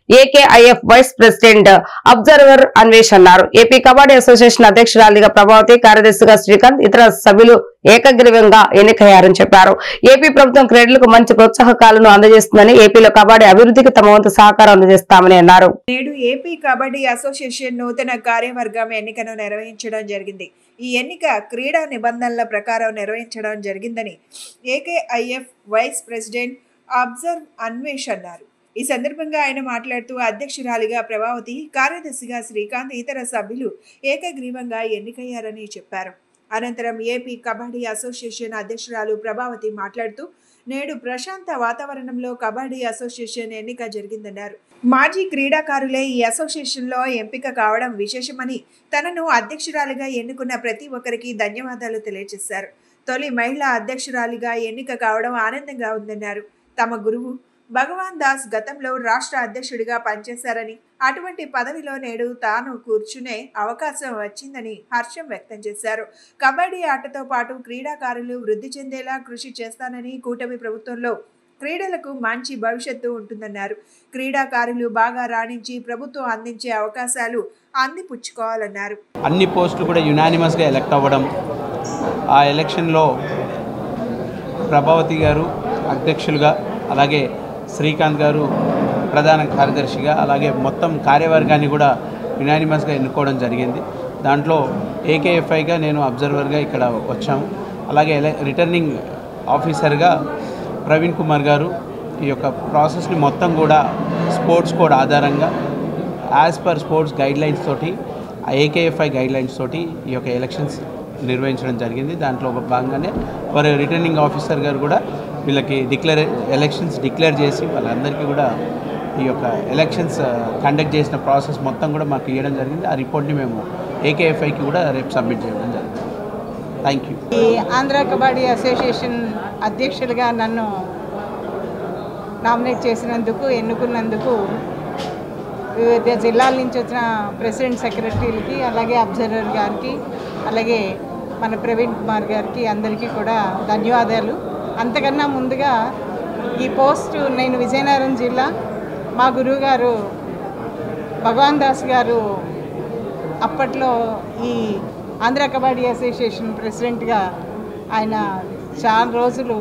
ఏకేఐఎఫ్ వైస్ ప్రెసిడెంట్ అబ్జర్వర్ అన్వేష్ అన్నారు. ఏపీ కబడ్డీ అసోసియేషన్ అధ్యక్షురాలిగా ప్రభావతి, కార్యదర్శిగా శ్రీకాంత్, ఇతర సభ్యులు ఏకగ్రీవంగా ఎన్నికయ్యారని చెప్పారు. ఏపీ ప్రభుత్వం క్రీడలకు మంచి ప్రోత్సాహకాలను అందజేస్తుందని, ఏపీలో కబడ్డీ అభివృద్ధికి తమ వంతు సహకారం అందజేస్తామని అన్నారు. నేడు ఏపీ కబడ్డీ అసోసియేషన్ నూతన కార్యవర్గం ఎన్నికను నిర్వహించడం జరిగింది. ఈ ఎన్నిక క్రీడా నిబంధనల ప్రకారం నిర్వహించడం జరిగిందని ఏకేఐఎఫ్ వైస్ ప్రెసిడెంట్ అబ్జర్వర్ అన్వేష్ అన్నారు. ఈ సందర్భంగా ఆయన మాట్లాడుతూ అధ్యక్షురాలిగా ప్రభావతి, కార్యదర్శిగా శ్రీకాంత్, ఇతర సభ్యులు ఏకగ్రీవంగా ఎన్నికయ్యారని చెప్పారు. అనంతరం ఏపీ కబడ్డీ అసోసియేషన్ అధ్యక్షురాలు ప్రభావతి మాట్లాడుతూ నేడు ప్రశాంత వాతావరణంలో కబడ్డీ అసోసియేషన్ ఎన్నిక జరిగిందన్నారు. మాజీ క్రీడాకారులే ఈ అసోసియేషన్లో ఎంపిక కావడం విశేషమని, తనను అధ్యక్షురాలిగా ఎన్నుకున్న ప్రతి ఒక్కరికి ధన్యవాదాలు తెలియజేశారు. తొలి మహిళా అధ్యక్షురాలిగా ఎన్నిక కావడం ఆనందంగా ఉందన్నారు. తమ గురువు భగవాన్ దాస్ గతంలో రాష్ట్ర అధ్యక్షుడిగా పనిచేశారని, అటువంటి పదవిలో నేడు తాను కూర్చునే అవకాశం వచ్చిందని హర్షం వ్యక్తం చేశారు. కబడ్డీ ఆటతో పాటు క్రీడాకారులు వృద్ధి చెందేలా కృషి చేస్తానని, కూటమి ప్రభుత్వంలో క్రీడలకు మంచి భవిష్యత్తు ఉంటుందన్నారు. క్రీడాకారులు బాగా రాణించి ప్రభుత్వం అందించే అవకాశాలు అందిపుచ్చుకోవాలన్నారు. అన్ని పోస్టులు కూడా యునానిమస్గా ఎలక్ట్ అవ్వడం, ఆ ఎలక్షన్లో ప్రభావతి గారు అధ్యక్షులుగా, అలాగే శ్రీకాంత్ గారు ప్రధాన కార్యదర్శిగా, అలాగే మొత్తం కార్యవర్గాన్ని కూడా యునానిమస్గా ఎన్నుకోవడం జరిగింది. దాంట్లో ఏకేఎఫ్ఐగా నేను అబ్జర్వర్గా ఇక్కడ వచ్చాము. అలాగే రిటర్నింగ్ ఆఫీసర్గా ప్రవీణ్ కుమార్ గారు ఈ యొక్క ప్రాసెస్ని మొత్తం కూడా స్పోర్ట్స్ కోడ్ ఆధారంగా యాజ్ పర్ స్పోర్ట్స్ గైడ్లైన్స్ తోటి, ఏకేఎఫ్ఐ గైడ్లైన్స్ తోటి ఈ యొక్క ఎలక్షన్స్ నిర్వహించడం జరిగింది. దాంట్లో భాగంగానే వారి రిటర్నింగ్ ఆఫీసర్ గారు కూడా వీళ్ళకి ఎలక్షన్స్ డిక్లేర్ చేసి వాళ్ళందరికీ కూడా ఈ యొక్క ఎలక్షన్స్ కండక్ట్ చేసిన ప్రాసెస్ మొత్తం కూడా మాకు ఇవ్వడం జరిగింది. ఆ రిపోర్ట్ని మేము ఏకేఎఫ్ఐకి కూడా రేపు సబ్మిట్ చేయడం జరిగింది. Thank you. ఈ ఆంధ్ర కబడ్డీ అసోసియేషన్ అధ్యక్షులుగా నన్ను నామినేట్ చేసినందుకు, ఎన్నుకున్నందుకు వివిధ జిల్లాల నుంచి వచ్చిన ప్రెసిడెంట్ సెక్రటరీలకి, అలాగే అబ్జర్వర్ గారికి, అలాగే మన ప్రవీణ్ కుమార్ గారికి అందరికీ కూడా ధన్యవాదాలు. అంతకన్నా ముందుగా ఈ పోస్ట్ నేను విజయనగరం జిల్లా మా గురువు గారు భగవాన్ దాస్ గారు అప్పట్లో ఈ ఆంధ్ర కబడ్డీ అసోసియేషన్ ప్రెసిడెంట్గా ఆయన చాలా రోజులు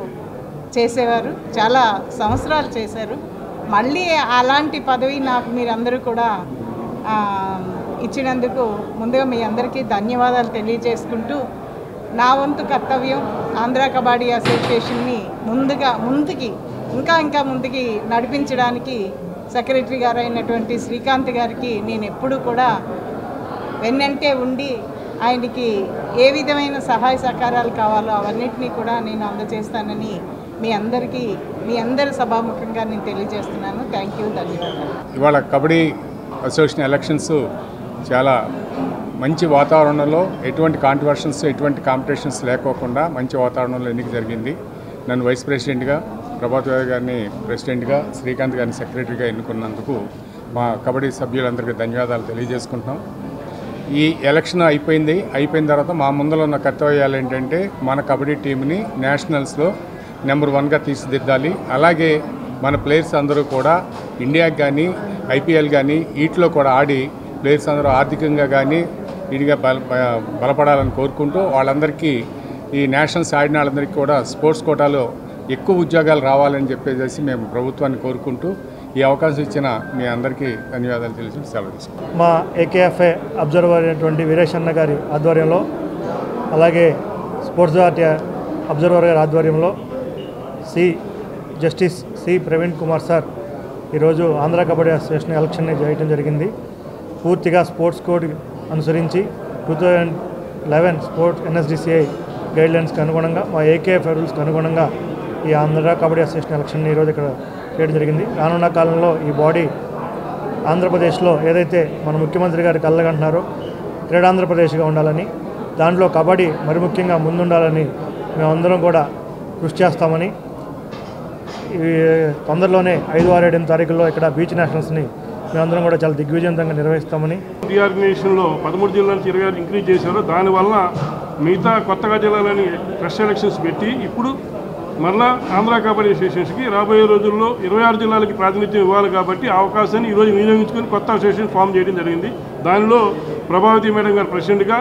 చేసేవారు, చాలా సంవత్సరాలు చేశారు. మళ్ళీ అలాంటి పదవి నాకు మీరందరూ కూడా ఇచ్చినందుకు ముందుగా మీ అందరికీ ధన్యవాదాలు తెలియజేసుకుంటూ, నా వంతు కర్తవ్యం ఆంధ్ర కబడ్డీ అసోసియేషన్ని ముందుకి ఇంకా ముందుకి నడిపించడానికి సెక్రటరీ గారు అయినటువంటి శ్రీకాంత్ గారికి నేను ఎప్పుడూ కూడా వెన్నంటే ఉండి ఆయనకి ఏ విధమైన సహాయ సహకారాలు కావాలో అవన్నిటినీ కూడా నేను అందజేస్తానని మీ అందరి సభాముఖంగా నేను తెలియజేస్తున్నాను. థ్యాంక్ యూ, ధన్యవాదాలు. ఇవాళ కబడ్డీ అసోసియేషన్ ఎలక్షన్స్ చాలా మంచి వాతావరణంలో, ఎటువంటి కాంట్రవర్షన్స్, ఎటువంటి కాంపిటీషన్స్ లేకోకుండా మంచి వాతావరణంలో ఎన్నిక జరిగింది. నన్ను వైస్ ప్రెసిడెంట్గా, ప్రభాత్ గారిని ప్రెసిడెంట్గా, శ్రీకాంత్ గారిని సెక్రటరీగా ఎన్నుకున్నందుకు మా కబడ్డీ సభ్యులందరికీ ధన్యవాదాలు తెలియజేసుకుంటున్నాం. ఈ ఎలక్షన్ అయిపోయిన తర్వాత మా ముందులో ఉన్న కర్తవ్యాలు ఏంటంటే మన కబడ్డీ టీంని నేషనల్స్లో నెంబర్ 1గా తీర్చిదిద్దాలి. అలాగే మన ప్లేయర్స్ అందరూ కూడా ఇండియాకి కానీ, ఐపీఎల్ కానీ వీటిలో కూడా ఆడి ప్లేయర్స్ అందరూ ఆర్థికంగా కానీ ఇదిగా బలపడాలని కోరుకుంటూ, వాళ్ళందరికీ ఈ నేషనల్స్ ఆడిన వాళ్ళందరికీ కూడా స్పోర్ట్స్ కోటాలో ఎక్కువ ఉద్యోగాలు రావాలని చెప్పేసి మేము ప్రభుత్వాన్ని కోరుకుంటూ ఈ అవకాశం ఇచ్చిన మీ అందరికీ ధన్యవాదాలు తెలిసి సెలవు తీసుకుంటాం. మా ఏకేఎఫ్ఏ అబ్జర్వర్ అయినటువంటి వీరేష్ అన్న గారి ఆధ్వర్యంలో, అలాగే స్పోర్ట్స్ అథారిటీ అబ్జర్వర్ గారి ఆధ్వర్యంలో justice C Praveen Kumar sir ఈరోజు ఆంధ్ర కబడ్డీ అసోసియేషన్ ఎలక్షన్ని చేయడం జరిగింది. పూర్తిగా స్పోర్ట్స్ కోడ్ అనుసరించి 2011 స్పోర్ట్స్ ఎన్ఎస్డిసిఐ గైడ్లైన్స్కి అనుగుణంగా, మా ఏకేఎఫ్ రూల్స్కి అనుగుణంగా ఈ ఆంధ్ర కబడ్డీ అసోసియేషన్ ఎలక్షన్ని ఈరోజు ఇక్కడ చేయడం జరిగింది. రానున్న కాలంలో ఈ బాడీ ఆంధ్రప్రదేశ్లో ఏదైతే మన ముఖ్యమంత్రి గారు కళ్ళగంటున్నారో క్రీడాంధ్రప్రదేశ్గా ఉండాలని, దాంట్లో కబడ్డీ మరి ముఖ్యంగా ముందుండాలని మేమందరం కూడా కృషి చేస్తామని, తొందరలోనే 5, 6, 7 తారీఖుల్లో ఇక్కడ బీచ్ నేషనల్స్ని మేమందరం కూడా చాలా దిగ్విజయంతంగా నిర్వహిస్తామని. రీఆర్గనైజేషన్లో 13 జిల్లాల నుంచి 26 ఇంక్రీజ్ చేశారు. దానివల్ల మిగతా కొత్తగా జిల్లాలని ఫ్రెష్ ఎలక్షన్స్ పెట్టి ఇప్పుడు మరలా ఆంధ్ర కబడ్డీ అసోసియేషన్స్కి రాబోయే రోజుల్లో 26 జిల్లాలకి ప్రాతినిధ్యం ఇవ్వాలి. కాబట్టి ఆ అవకాశాన్ని ఈరోజు వినియోగించుకొని కొత్త అసోసియేషన్ ఫామ్ చేయడం జరిగింది. దానిలో ప్రభావతి మేడం గారు ప్రెసిడెంట్గా,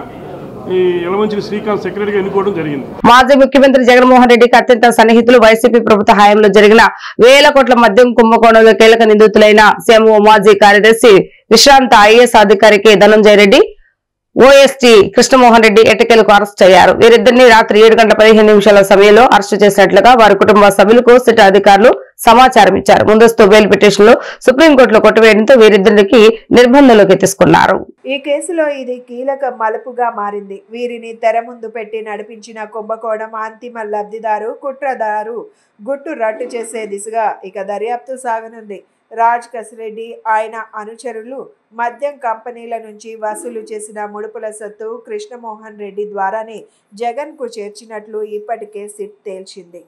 ఈ యలమంచిలి శ్రీకాంత్ సెక్రటరీగా ఎన్నుకోవడం జరిగింది. మాజీ ముఖ్యమంత్రి జగన్మోహన్ రెడ్డికి అత్యంత సన్నిహితులు వైసీపీ ప్రభుత్వ హయాంలో జరిగిన వేల కోట్ల మద్యం కుంభకోణంలో కీలక నిందితులైన సీఎంఓ మాజీ కార్యదర్శి విశ్రాంత ఐఏఎస్ అధికారికి ధనంజయ రెడ్డి, ఓఎస్టీ కృష్ణమోహన్ రెడ్డి ఎట్టకేలకు అరెస్ట్ అయ్యారు. వీరిద్దరిని రాత్రి 7:15 సమయంలో అరెస్టు చేసినట్లుగా వారి కుటుంబ సభ్యులకు సిట్ అధికారులు సమాచారం ఇచ్చారు. ముందస్తు బెయిల్ పిటిషన్లు సుప్రీంకోర్టులో కొట్టివేయడంతో వీరిద్దరికి నిర్బంధంలోకి తీసుకున్నారు. ఈ కేసులో ఇది కీలక మలుపుగా మారింది. వీరిని తెర ముందు పెట్టి నడిపించిన కుంభకోణం అంతిమ లబ్ధిదారు, కుట్రదారు గుట్టు రట్టు చేసే దిశగా ఇక దర్యాప్తు సాగనుంది. రాజ్ కసిరెడ్డి, ఆయన అనుచరులు మద్యం కంపెనీల నుంచి వసూలు చేసిన ముడుపుల సొత్తు కృష్ణమోహన్ రెడ్డి ద్వారానే జగన్ కు చేర్చినట్లు ఇప్పటికే సిట్ తేల్చింది.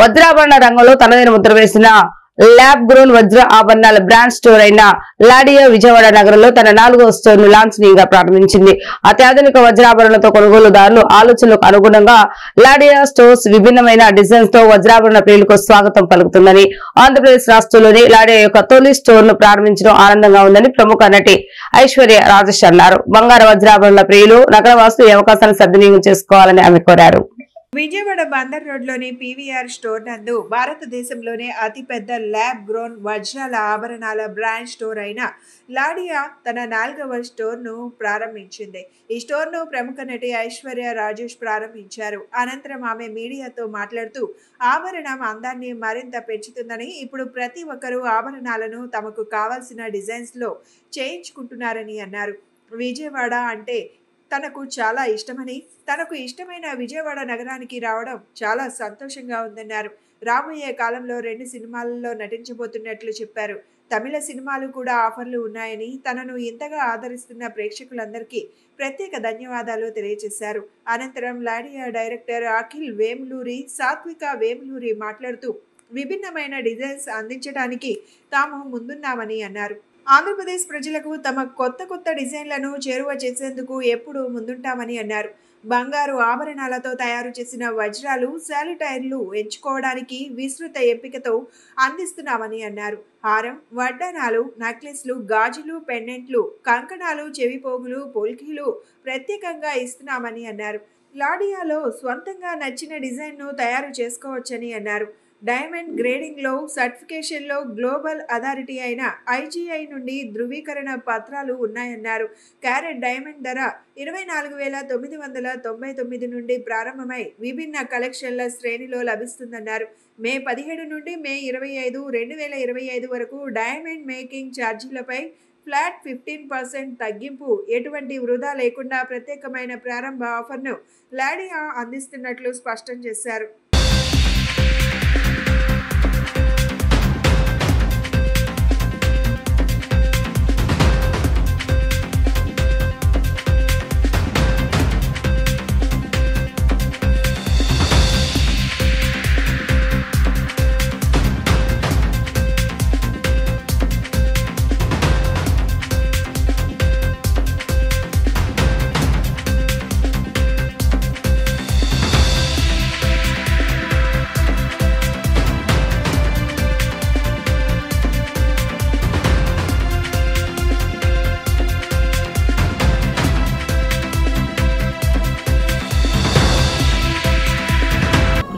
వజ్రాభరణ రంగంలో తనదైన ముద్ర వేసిన ల్యాబ్ గ్రోన్ వజ్ర ఆభరణాల బ్రాండ్ స్టోర్ అయిన లాడియా విజయవాడ నగరంలో తన 4వ స్టోర్ ను లాంఛనీయంగా ప్రారంభించింది. అత్యాధునిక వజ్రాభరణతో కొనుగోలుదారులు ఆలోచనలకు అనుగుణంగా లాడియా స్టోర్స్ విభిన్నమైన డిజైన్స్ తో వజ్రాభరణ ప్రియులకు స్వాగతం పలుకుతుందని, ఆంధ్రప్రదేశ్ రాష్ట్రంలోని లాడియా యొక్క తొలి స్టోర్ ను ప్రారంభించడం ఆనందంగా ఉందని ప్రముఖ నటి ఐశ్వర్య రాజేష్ అన్నారు. బంగారు వజ్రాభరణ ప్రియులు, నగరవాసులు ఈ అవకాశాన్ని సద్వినియోగం చేసుకోవాలని ఆమె కోరారు. విజయవాడ బందర్ రోడ్లోని పీవీఆర్ స్టోర్ నందు భారతదేశంలోనే అతిపెద్ద ల్యాబ్ గ్రోన్ వజ్రాల ఆభరణాల బ్రాండ్ స్టోర్ అయిన లాడియా తన 4వ స్టోర్ను ప్రారంభించింది. ఈ స్టోర్ను ప్రముఖ నటి ఐశ్వర్య రాజేష్ ప్రారంభించారు. అనంతరం ఆమె మీడియాతో మాట్లాడుతూ ఆభరణం అందాన్ని మరింత పెంచుతుందని, ఇప్పుడు ప్రతి ఒక్కరూ ఆభరణాలను తమకు కావాల్సిన డిజైన్స్ లో చేయించుకుంటున్నారని అన్నారు. విజయవాడ అంటే తనకు చాలా ఇష్టమని, తనకు ఇష్టమైన విజయవాడ నగరానికి రావడం చాలా సంతోషంగా ఉందన్నారు. రాబోయే కాలంలో 2 సినిమాలలో నటించబోతున్నట్లు చెప్పారు. తమిళ సినిమాలు కూడా ఆఫర్లు ఉన్నాయని, తనను ఇంతగా ఆదరిస్తున్న ప్రేక్షకులందరికీ ప్రత్యేక ధన్యవాదాలు తెలియజేశారు. అనంతరం లాడియా డైరెక్టర్ అఖిల్ వేములూరి, సాత్విక వేములూరి మాట్లాడుతూ విభిన్నమైన డిజైన్స్ అందించడానికి తాము ముందున్నామని అన్నారు. ఆంధ్రప్రదేశ్ ప్రజలకు తమ కొత్త డిజైన్లను చేరువ చేసేందుకు ఎప్పుడూ ముందుంటామని అన్నారు. బంగారు ఆభరణాలతో తయారు చేసిన వజ్రాలు, శాలిటైర్లు ఎంచుకోవడానికి విస్తృత ఎంపికతో అందిస్తున్నామని అన్నారు. హారం, వడ్డానాలు, నెక్లెస్లు, గాజులు, పెండెంట్లు, కంకణాలు, చెవిపోగులు, పొల్కీలు ప్రత్యేకంగా ఇస్తున్నామని అన్నారు. లాడియాలో స్వంతంగా నచ్చిన డిజైన్ను తయారు చేసుకోవచ్చని అన్నారు. డైమండ్ గ్రేడింగ్లో, సర్టిఫికేషన్లో గ్లోబల్ అథారిటీ అయిన IGI నుండి ధృవీకరణ పత్రాలు ఉన్నాయన్నారు. క్యారెట్ డైమండ్ ధర 24,999 నుండి ప్రారంభమై విభిన్న కలెక్షన్ల శ్రేణిలో లభిస్తుందన్నారు. మే 17 నుండి మే 25, 2025 వరకు డైమండ్ మేకింగ్ ఛార్జీలపై ఫ్లాట్ 15% తగ్గింపు, ఎటువంటి వృధా లేకుండా ప్రత్యేకమైన ప్రారంభ ఆఫర్ను లాడియా అందిస్తున్నట్లు స్పష్టం చేశారు.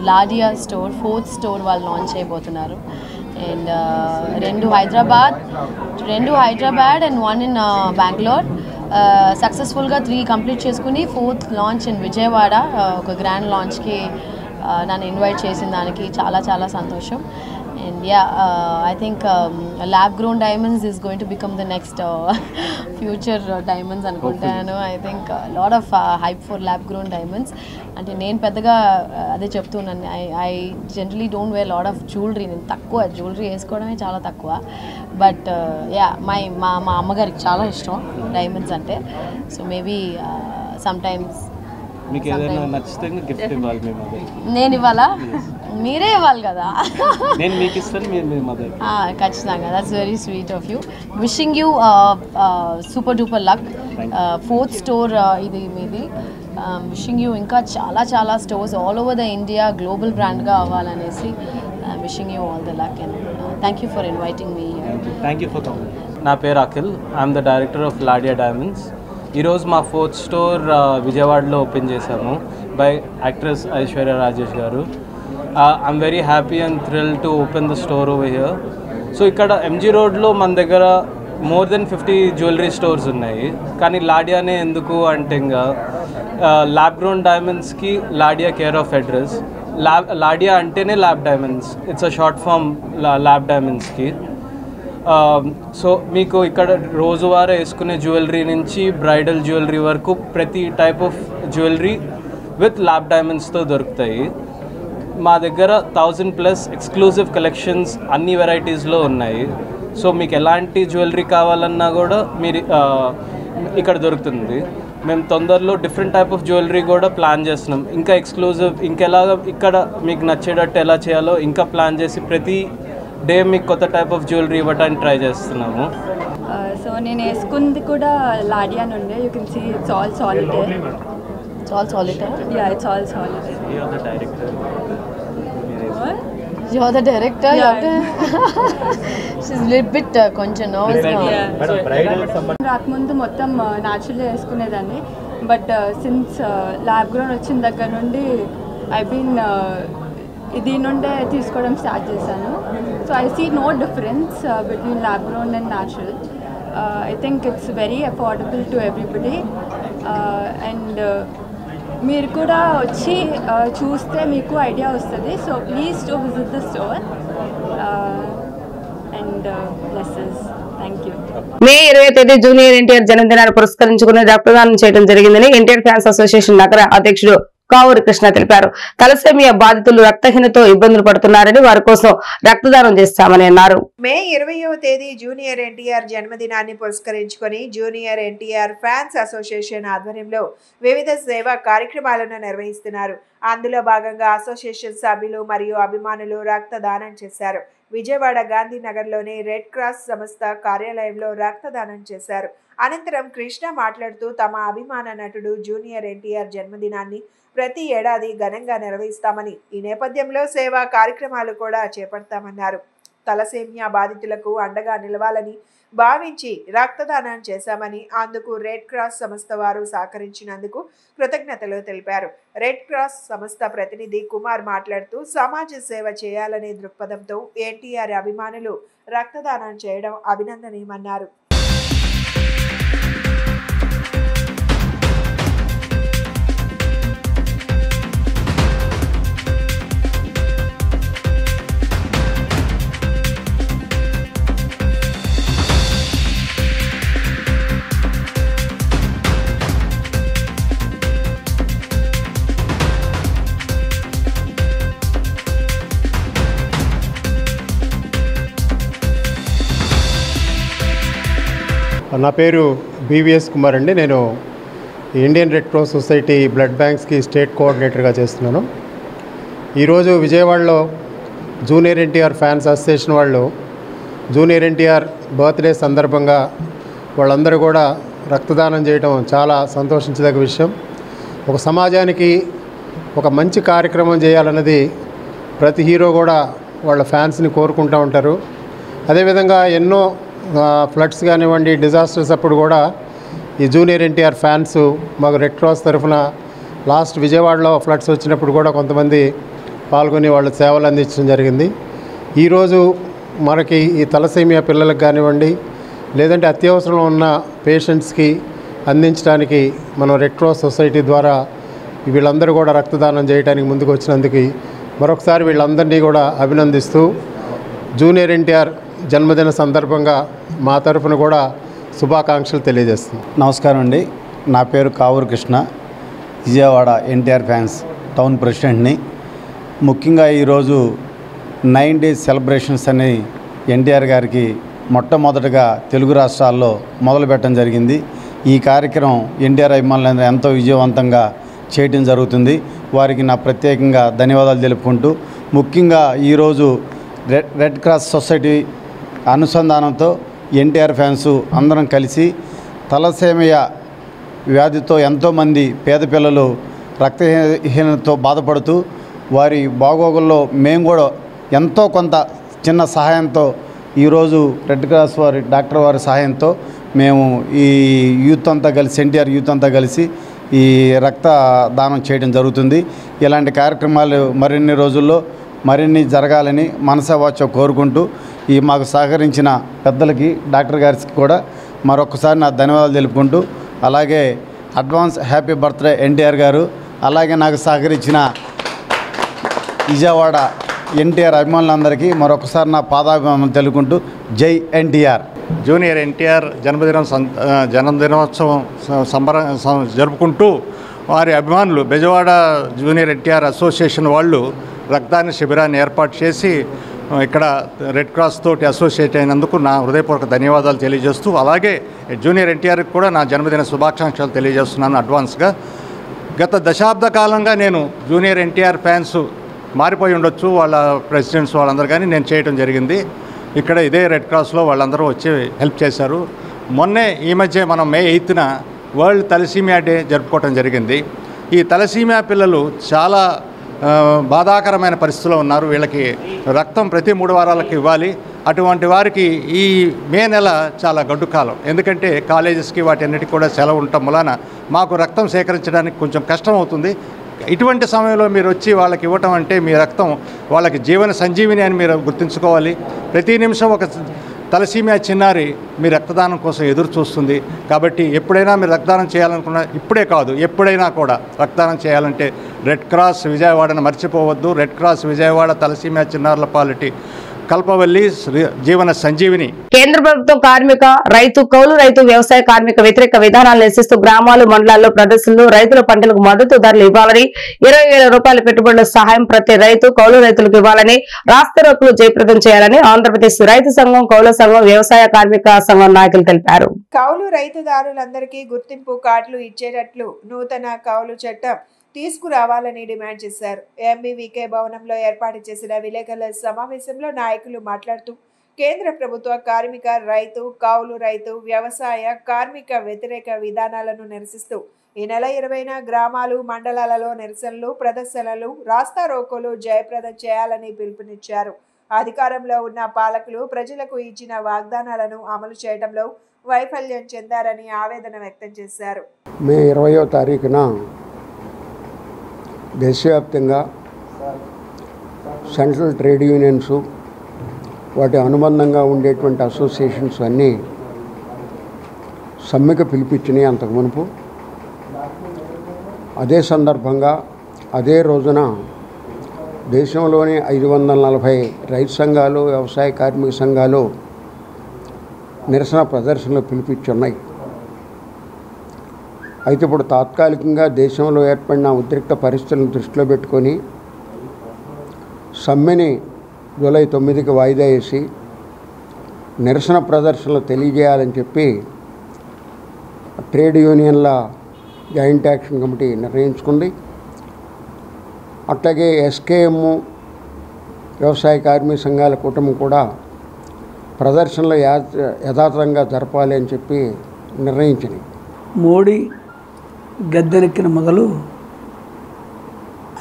లాడియా స్టోర్ 4th స్టోర్ వాళ్ళు లాంచ్ చేయబోతున్నారు. And 2 Hyderabad and 1 in Bengaluru. సక్సెస్ఫుల్గా 3 కంప్లీట్ చేసుకుని 4th లాంచ్ ఇన్ విజయవాడ. ఒక గ్రాండ్ లాంచ్కి నన్ను ఇన్వైట్ చేసిన దానికి చాలా చాలా సంతోషం. And yeah, I think lab grown diamonds is going to become the next future diamonds anukuntanu. I think a lot of hype for lab grown diamonds. Ante nenu peddaga ade cheptunanu, I generally don't wear a lot of jewelry. Nenu takkuva jewelry esukodame chaala takkuva, but yeah, my ammagariki chaala ishtam diamonds ante. So maybe sometimes మీకు ఏదైనా నచ్చితే gift ఇవ్వాలి మీ mother. నేను ఇవ్వాలా? మీరే ఇవ్వాలి కదా. నేను మీకు ఇస్తాను, మీరు మీ మదర్. ఖచ్చితంగా. That's very sweet of you. Wishing you super duper luck. 4th store ఇది మీది. విషింగ్ యూ ఇంకా చాలా చాలా stores all over the India global బ్రాండ్గా అవ్వాలనేసి wishing you all the luck and thank you for inviting me. Thank you for coming. నా పేరు Akhil. I'm the director of Ladia diamonds. ఈరోజు మా 4th స్టోర్ విజయవాడలో ఓపెన్ చేశాము బై యాక్ట్రెస్ ఐశ్వర్య రాజేష్ గారు. I'm very happy and thrill to open the store over here. So ఇక్కడ MG రోడ్లో మన దగ్గర మోర్ దెన్ 50 జ్యువెలరీ స్టోర్స్ ఉన్నాయి, కానీ లాడియానే ఎందుకు అంటే ఇంకా ల్యాబ్ గ్రోన్ డైమండ్స్కి Ladia care of address. Ladia అంటేనే lab diamonds, it's a short form lab డైమండ్స్కి. సో మీకు ఇక్కడ రోజువారీ వేసుకునే జ్యువెలరీ నుంచి బ్రైడల్ జ్యువెలరీ వరకు ప్రతి type of jewellery with lab డైమండ్స్తో దొరుకుతాయి. మా దగ్గర 1000+ ఎక్స్క్లూజివ్ కలెక్షన్స్ అన్ని వెరైటీస్లో ఉన్నాయి. సో మీకు ఎలాంటి జ్యువెలరీ కావాలన్నా కూడా మీరు ఇక్కడ దొరుకుతుంది. మేము తొందరలో డిఫరెంట్ టైప్ ఆఫ్ జ్యువెలరీ కూడా ప్లాన్ చేస్తున్నాం. ఇంకా ఎక్స్క్లూజివ్ ఇంకెలాగ ఇక్కడ మీకు నచ్చేటట్టు ఎలా చేయాలో ఇంకా ప్లాన్ చేసి ప్రతి డే మీకు కొత్త టైప్ ఆఫ్ జ్యువెలరీ ఇవ్వడానికి ట్రై చేస్తున్నాము. సో నేను వేసుకుంది కూడా లాడియా నుండే. You can see it's all solitaire. It's all solitaire? Yeah, it's all solitaire. You're the director. What? You're the director? Yeah. She's a little bit కొంచెం nervous. రాకముందు మొత్తం న్యాచురల్గా వేసుకునేదాన్ని, బట్ సిన్స్ ల్యాబ్ గ్రోన్ వచ్చిన దగ్గర నుండి ఐ బీన్ దీని నుండే తీసుకోవడం స్టార్ట్ చేశాను. So I see no difference between lab grown and natural. I think it's very affordable to everybody. And మీరు కూడా వచ్చి చూస్తే మీకు ఐడియా వస్తుంది. So please to visit the store and blesses. Thank you. May 20వ తేదీ junior NTR జన్మదినాన్ని పురస్కరించుకుని రక్తదానం చేయడం జరిగిందని ఎన్టీఆర్ ఫ్యాన్స్ అసోసియేషన్ నగర అధ్యక్షుడు కావూరి కృష్ణ తెలిపారు. తలసేమియా బాధితులు రక్తహీనతో ఇబ్బందులు పడుతున్నారని వారి కోసం రక్తదానం చేస్తామని అన్నారు. మే 20వ తేదీ జూనియర్ ఎన్టీఆర్ జన్మదినాన్ని పురస్కరించుకొని జూనియర్ ఎన్టీఆర్ ఫ్యాన్స్ అసోసియేషన్ ఆధ్వర్యంలో వివిధ సేవా కార్యక్రమాలను నిర్వహిస్తున్నారు. అందులో భాగంగా అసోసియేషన్ సభ్యులు మరియు అభిమానులు రక్తదానం చేశారు. విజయవాడ గాంధీనగర్లోని రెడ్ క్రాస్ సంస్థ కార్యాలయంలో రక్తదానం చేశారు. అనంతరం కృష్ణ మాట్లాడుతూ తమ అభిమాన నటుడు జూనియర్ ఎన్టీఆర్ జన్మదినాన్ని ప్రతి ఏడాది ఘనంగా నిర్వహిస్తామని, ఈ నేపథ్యంలో సేవా కార్యక్రమాలు కూడా చేపడతామన్నారు. తలసేమియా బాధితులకు అండగా నిలవాలని భావించి రక్తదానం చేశామని, అందుకు రెడ్ క్రాస్ సంస్థ వారు సహకరించినందుకు కృతజ్ఞతలు తెలిపారు. రెడ్ క్రాస్ సంస్థ ప్రతినిధి కుమార్ మాట్లాడుతూ సమాజ సేవ చేయాలనే దృక్పథంతో ఎన్టీఆర్ అభిమానులు రక్తదానం చేయడం అభినందనీయమన్నారు. నా పేరు బీవీఎస్ కుమార్ అండి. నేను Indian Red Cross Society blood బ్యాంక్స్కి స్టేట్ కోఆర్డినేటర్గా చేస్తున్నాను. ఈరోజు విజయవాడలో జూనియర్ ఎన్టీఆర్ ఫ్యాన్స్ అసోసియేషన్ వాళ్ళు జూనియర్ ఎన్టీఆర్ బర్త్డే సందర్భంగా వాళ్ళందరూ కూడా రక్తదానం చేయడం చాలా సంతోషించదగ్గ విషయం. ఒక సమాజానికి ఒక మంచి కార్యక్రమం చేయాలన్నది ప్రతి హీరో కూడా వాళ్ళ ఫ్యాన్స్ని కోరుకుంటూ ఉంటారు. అదేవిధంగా ఎన్నో ఫ్లడ్స్ కానివ్వండి, డిజాస్టర్స్ అప్పుడు కూడా ఈ జూనియర్ ఎన్టీఆర్ ఫ్యాన్స్ మాకు రెడ్ క్రాస్ తరఫున లాస్ట్ విజయవాడలో ఫ్లడ్స్ వచ్చినప్పుడు కూడా కొంతమంది పాల్గొని వాళ్ళ సేవలు అందించడం జరిగింది. ఈరోజు మనకి ఈ తలసేమియా పిల్లలకు కానివ్వండి, లేదంటే అత్యవసరంలో ఉన్న పేషెంట్స్కి అందించడానికి మనం రెడ్ క్రాస్ సొసైటీ ద్వారా వీళ్ళందరూ కూడా రక్తదానం చేయడానికి ముందుకు వచ్చినందుకు మరొకసారి వీళ్ళందరినీ కూడా అభినందిస్తూ జూనియర్ ఎన్టీఆర్ జన్మదిన సందర్భంగా మా తరఫున కూడా శుభాకాంక్షలు తెలియజేస్తున్నాం. నమస్కారం అండి. నా పేరు కావూరి కృష్ణ, విజయవాడ ఎన్టీఆర్ ఫ్యాన్స్ టౌన్ ప్రెసిడెంట్ని. ముఖ్యంగా ఈరోజు 9 days సెలబ్రేషన్స్ అని ఎన్టీఆర్ గారికి మొట్టమొదటగా తెలుగు రాష్ట్రాల్లో మొదలుపెట్టడం జరిగింది. ఈ కార్యక్రమం ఎన్టీఆర్ అభిమానులందరూ ఎంతో విజయవంతంగా చేయడం జరుగుతుంది. వారికి నా ప్రత్యేకంగా ధన్యవాదాలు తెలుపుకుంటూ, ముఖ్యంగా ఈరోజు రెడ్ క్రాస్ సొసైటీ అనుసంధానంతో ఎన్టీఆర్ ఫ్యాన్స్ అందరం కలిసి తలసేమియా వ్యాధితో ఎంతోమంది పేద పిల్లలు రక్తహీనతతో బాధపడుతూ వారి బాగోగుల్లో మేము కూడా ఎంతో కొంత చిన్న సహాయంతో ఈరోజు రెడ్ క్రాస్ వారి డాక్టర్ వారి సహాయంతో మేము ఈ యూత్ అంతా కలిసి ఎన్టీఆర్ యూత్ అంతా కలిసి ఈ రక్తదానం చేయడం జరుగుతుంది. ఇలాంటి కార్యక్రమాలు మరిన్ని రోజుల్లో మరిన్ని జరగాలని మనసావాచ కోరుకుంటూ ఈ మాకు సహకరించిన పెద్దలకి డాక్టర్ గారికి కూడా మరొకసారి నా ధన్యవాదాలు తెలుపుకుంటూ, అలాగే అడ్వాన్స్ హ్యాపీ బర్త్డే ఎన్టీఆర్ గారు, అలాగే నాకు సహకరించిన విజయవాడ ఎన్టీఆర్ అభిమానులందరికీ మరొకసారి నా పాదాభిమానం తెలుపుకుంటూ జై ఎన్టీఆర్. జూనియర్ ఎన్టీఆర్ జన్మదినోత్సవం జరుపుకుంటూ వారి అభిమానులు బెజవాడ జూనియర్ ఎన్టీఆర్ అసోసియేషన్ వాళ్ళు రక్తదాన శిబిరాన్ని ఏర్పాటు చేసి ఇక్కడ రెడ్ క్రాస్ తోటి అసోసియేట్ అయినందుకు నా హృదయపూర్వక ధన్యవాదాలు తెలియజేస్తూ, అలాగే జూనియర్ ఎన్టీఆర్కి కూడా నా జన్మదిన శుభాకాంక్షలు తెలియజేస్తున్నాను అడ్వాన్స్గా. గత దశాబ్ద కాలంగా నేను జూనియర్ ఎన్టీఆర్ ఫ్యాన్స్ మారిపోయి ఉండొచ్చు వాళ్ళ ప్రెసిడెంట్స్ వాళ్ళందరూ, కానీ నేను చేయడం జరిగింది. ఇక్కడ ఇదే రెడ్ క్రాస్లో వాళ్ళందరూ వచ్చి హెల్ప్ చేశారు. మొన్నే ఈ మధ్య మనం May 8న వరల్డ్ తలసీమియా డే జరుపుకోవటం జరిగింది. ఈ తలసీమియా పిల్లలు చాలా బాధాకరమైన పరిస్థితిలో ఉన్నారు. వీళ్ళకి రక్తం ప్రతి 3 వారాలకు ఇవ్వాలి. అటువంటి వారికి ఈ మే నెల చాలా గడ్డు కాలం, ఎందుకంటే కాలేజెస్కి వాటి అన్నిటికీ కూడా సెలవు ఉండటం వలన మాకు రక్తం సేకరించడానికి కొంచెం కష్టం అవుతుంది. ఇటువంటి సమయంలో మీరు వచ్చి వాళ్ళకి ఇవ్వటం అంటే మీ రక్తం వాళ్ళకి జీవన సంజీవిని అని మీరు గుర్తుంచుకోవాలి. ప్రతి నిమిషం ఒక తలసీమియా చిన్నారి మీ రక్తదానం కోసం ఎదురు చూస్తుంది. కాబట్టి ఎప్పుడైనా మీరు రక్తదానం చేయాలనుకున్నా, ఇప్పుడే కాదు ఎప్పుడైనా కూడా రక్తదానం చేయాలంటే రెడ్ క్రాస్ విజయవాడను మర్చిపోవద్దు. రెడ్ క్రాస్ విజయవాడ తలసీమియా చిన్నారుల పాలిటీ కల్పవల్లి జీవన సంజీవిని. కేంద్ర ప్రభుత్వం కార్మిక రైతు కౌలు రైతు వ్యవసాయ కార్మిక వ్యతిరేక విధానాలు నిరసిస్తూ గ్రామాలు మండలాల్లో ప్రదర్శనలు రైతుల పంటలకు మద్దతు ధరలు ఇవ్వాలని 20,000 రూపాయల పెట్టుబడుల సహాయం ప్రతి రైతు కౌలు రైతులకు ఇవ్వాలని రాస్తారోకోలు జయప్రదం చేయాలని ఆంధ్రప్రదేశ్ రైతు సంఘం కౌలు సంఘం వ్యవసాయ కార్మిక సంఘం నాయకులు తెలిపారు. కౌలు రైతుదారులందరికీ గుర్తింపు కార్డులు ఇచ్చేటట్లు నూతన కౌలు చట్టం తీసుకురావాలని డిమాండ్ చేశారు. ఎంబీవీకే భవనంలో ఏర్పాటు చేసిన విలేకరుల సమావేశంలో నాయకులు మాట్లాడుతూ కేంద్ర ప్రభుత్వ కార్మిక రైతు కౌలు రైతు వ్యవసాయ కార్మిక వ్యతిరేక విధానాలను నిరసిస్తూ ఈ నెల 20న గ్రామాలు మండలాలలో నిరసనలు ప్రదర్శనలు రాస్తారోకోలు జయప్రదం చేయాలని పిలుపునిచ్చారు. అధికారంలో ఉన్న పాలకులు ప్రజలకు ఇచ్చిన వాగ్దానాలను అమలు చేయడంలో వైఫల్యం చెందారని ఆవేదన వ్యక్తం చేశారు. మే 20వ తారీఖున దేశవ్యాప్తంగా సెంట్రల్ ట్రేడ్ యూనియన్స్ వాటి అనుబంధంగా ఉండేటువంటి అసోసియేషన్స్ అన్నీ సమ్మెకు పిలిపించినాయి అంతకు మునుపు. అదే సందర్భంగా అదే రోజున దేశంలోని 540 రైతు సంఘాలు వ్యవసాయ కార్మిక సంఘాలు నిరసన ప్రదర్శనలు పిలిపించున్నాయి. అయితే ఇప్పుడు తాత్కాలికంగా దేశంలో ఏర్పడిన ఉద్రిక్త పరిస్థితులను దృష్టిలో పెట్టుకొని సమ్మెని జూలై 9కి వాయిదా వేసి నిరసన ప్రదర్శనలు తెలియజేయాలని చెప్పి ట్రేడ్ యూనియన్ల జాయింట్ యాక్షన్ కమిటీ నిర్ణయించుకుంది. అట్లాగే ఎస్కేఎం వ్యవసాయ కార్మిక సంఘాల కూటమి కూడా ప్రదర్శనలు యథాతథంగా జరపాలి అని చెప్పి నిర్ణయించింది. మోడీ గద్దెనెక్కిన మొదలు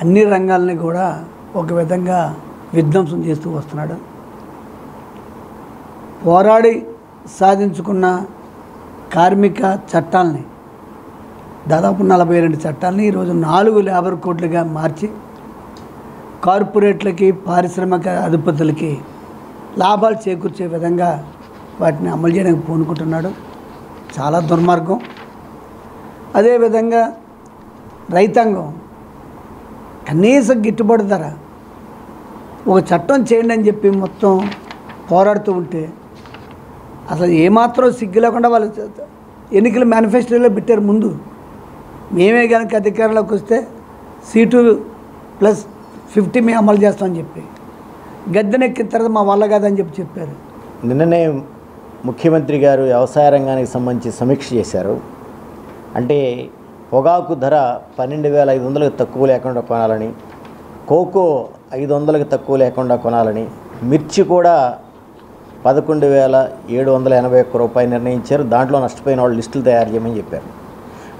అన్ని రంగాలని కూడా ఒక విధంగా విధ్వంసం చేస్తూ వస్తున్నాడు. పోరాడి సాధించుకున్న కార్మిక చట్టాలని దాదాపు 42 చట్టాలని ఈరోజు 4 లేబర్ కోడ్లుగా మార్చి కార్పొరేట్లకి పారిశ్రామిక అధిపతులకి లాభాలు చేకూర్చే విధంగా వాటిని అమలు చేయడానికి పూనుకుంటున్నాడు. చాలా దుర్మార్గం. అదేవిధంగా రైతాంగం కనీస గిట్టుబాటు ధర ఒక చట్టం చేయండి అని చెప్పి మొత్తం పోరాడుతూ ఉంటే అసలు ఏమాత్రం సిగ్గు లేకుండా వాళ్ళు ఎన్నికల మేనిఫెస్టోలో పెట్టారు. ముందు మేమే కనుక అధికారంలోకి వస్తే C2+50 మేము అమలు చేస్తామని చెప్పి గద్దెనెక్కిన తర్వాత మా వల్ల కాదని చెప్పారు. నిన్ననే ముఖ్యమంత్రి గారు వ్యవసాయ రంగానికి సంబంధించి సమీక్ష చేశారు. అంటే పొగాకు ధర 12,500కి తక్కువ లేకుండా కొనాలని, కోకో 500కి తక్కువ లేకుండా కొనాలని, మిర్చి కూడా 11,781 రూపాయలు నిర్ణయించారు. దాంట్లో నష్టపోయిన వాళ్ళు లిస్టులు తయారు చేయమని చెప్పారు.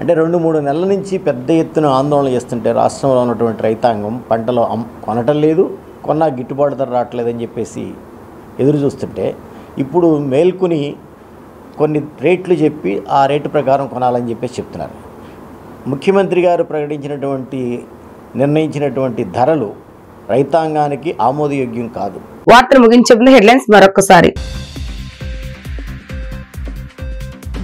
అంటే 2-3 నెలల నుంచి పెద్ద ఎత్తున ఆందోళన చేస్తుంటే రాష్ట్రంలో ఉన్నటువంటి రైతాంగం పంటలు కొనటం లేదు, కొన్నా గిట్టుబాటు ధర రావట్లేదని చెప్పేసి ఎదురు చూస్తుంటే ఇప్పుడు మేల్కొని కొన్ని రేట్లు చెప్పి ఆ రేటు ప్రకారం కొనాలని చెప్పేసి చెప్తున్నారు. ముఖ్యమంత్రి గారు నిర్ణయించినటువంటి ధరలు రైతాంగానికి ఆమోదయోగ్యం కాదు. వార్తలు ముగించే ముందు హెడ్లైన్స్ మరొకసారి.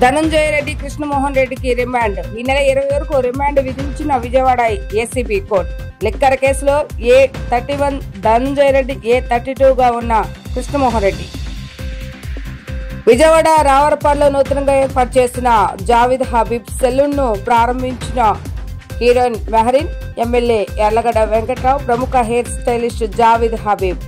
ధనంజయ రెడ్డి కృష్ణమోహన్ రెడ్డికి రిమాండ్. ఈ నెల 20 వరకు రిమాండ్ విధించిన విజయవాడ ఏసీబీ కోర్టు. లిక్కర్ కేసులో A31 ధనంజయ రెడ్డి, A32గా ఉన్న కృష్ణమోహన్ రెడ్డి. విజయవాడ రావరపాడులో నూతనంగా ఏర్పాటు చేసిన జావేద్ హబీబ్ సెలూన్ ను ప్రారంభించిన హీరోయిన్ మెహరీన్, ఎమ్మెల్యే యార్లగడ్డ వెంకట్రావు, ప్రముఖ hair stylist Javed Habib.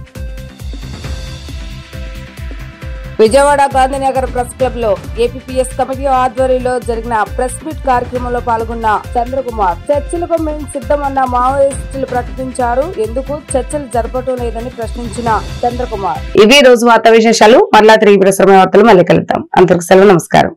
Vijayawada Gandhinagar press club లో ఏపీఎస్ కమిటీ ఆధ్వర్యంలో జరిగిన ప్రెస్ మీట్ కార్యక్రమంలో పాల్గొన్న చంద్రకుమార్ చర్చలకు మేము సిద్ధమన్న మావోయిస్టులు ప్రకటించారు, ఎందుకు చర్చలు జరపటం లేదని ప్రశ్నించిన చంద్రకుమార్. ఇవి రోజు వార్తా విశేషాలు. మరలా తిరిగి ప్రసారమైన వార్తలు మళ్ళీ కలుద్దాం. అందరికి సెలవు, నమస్కారం.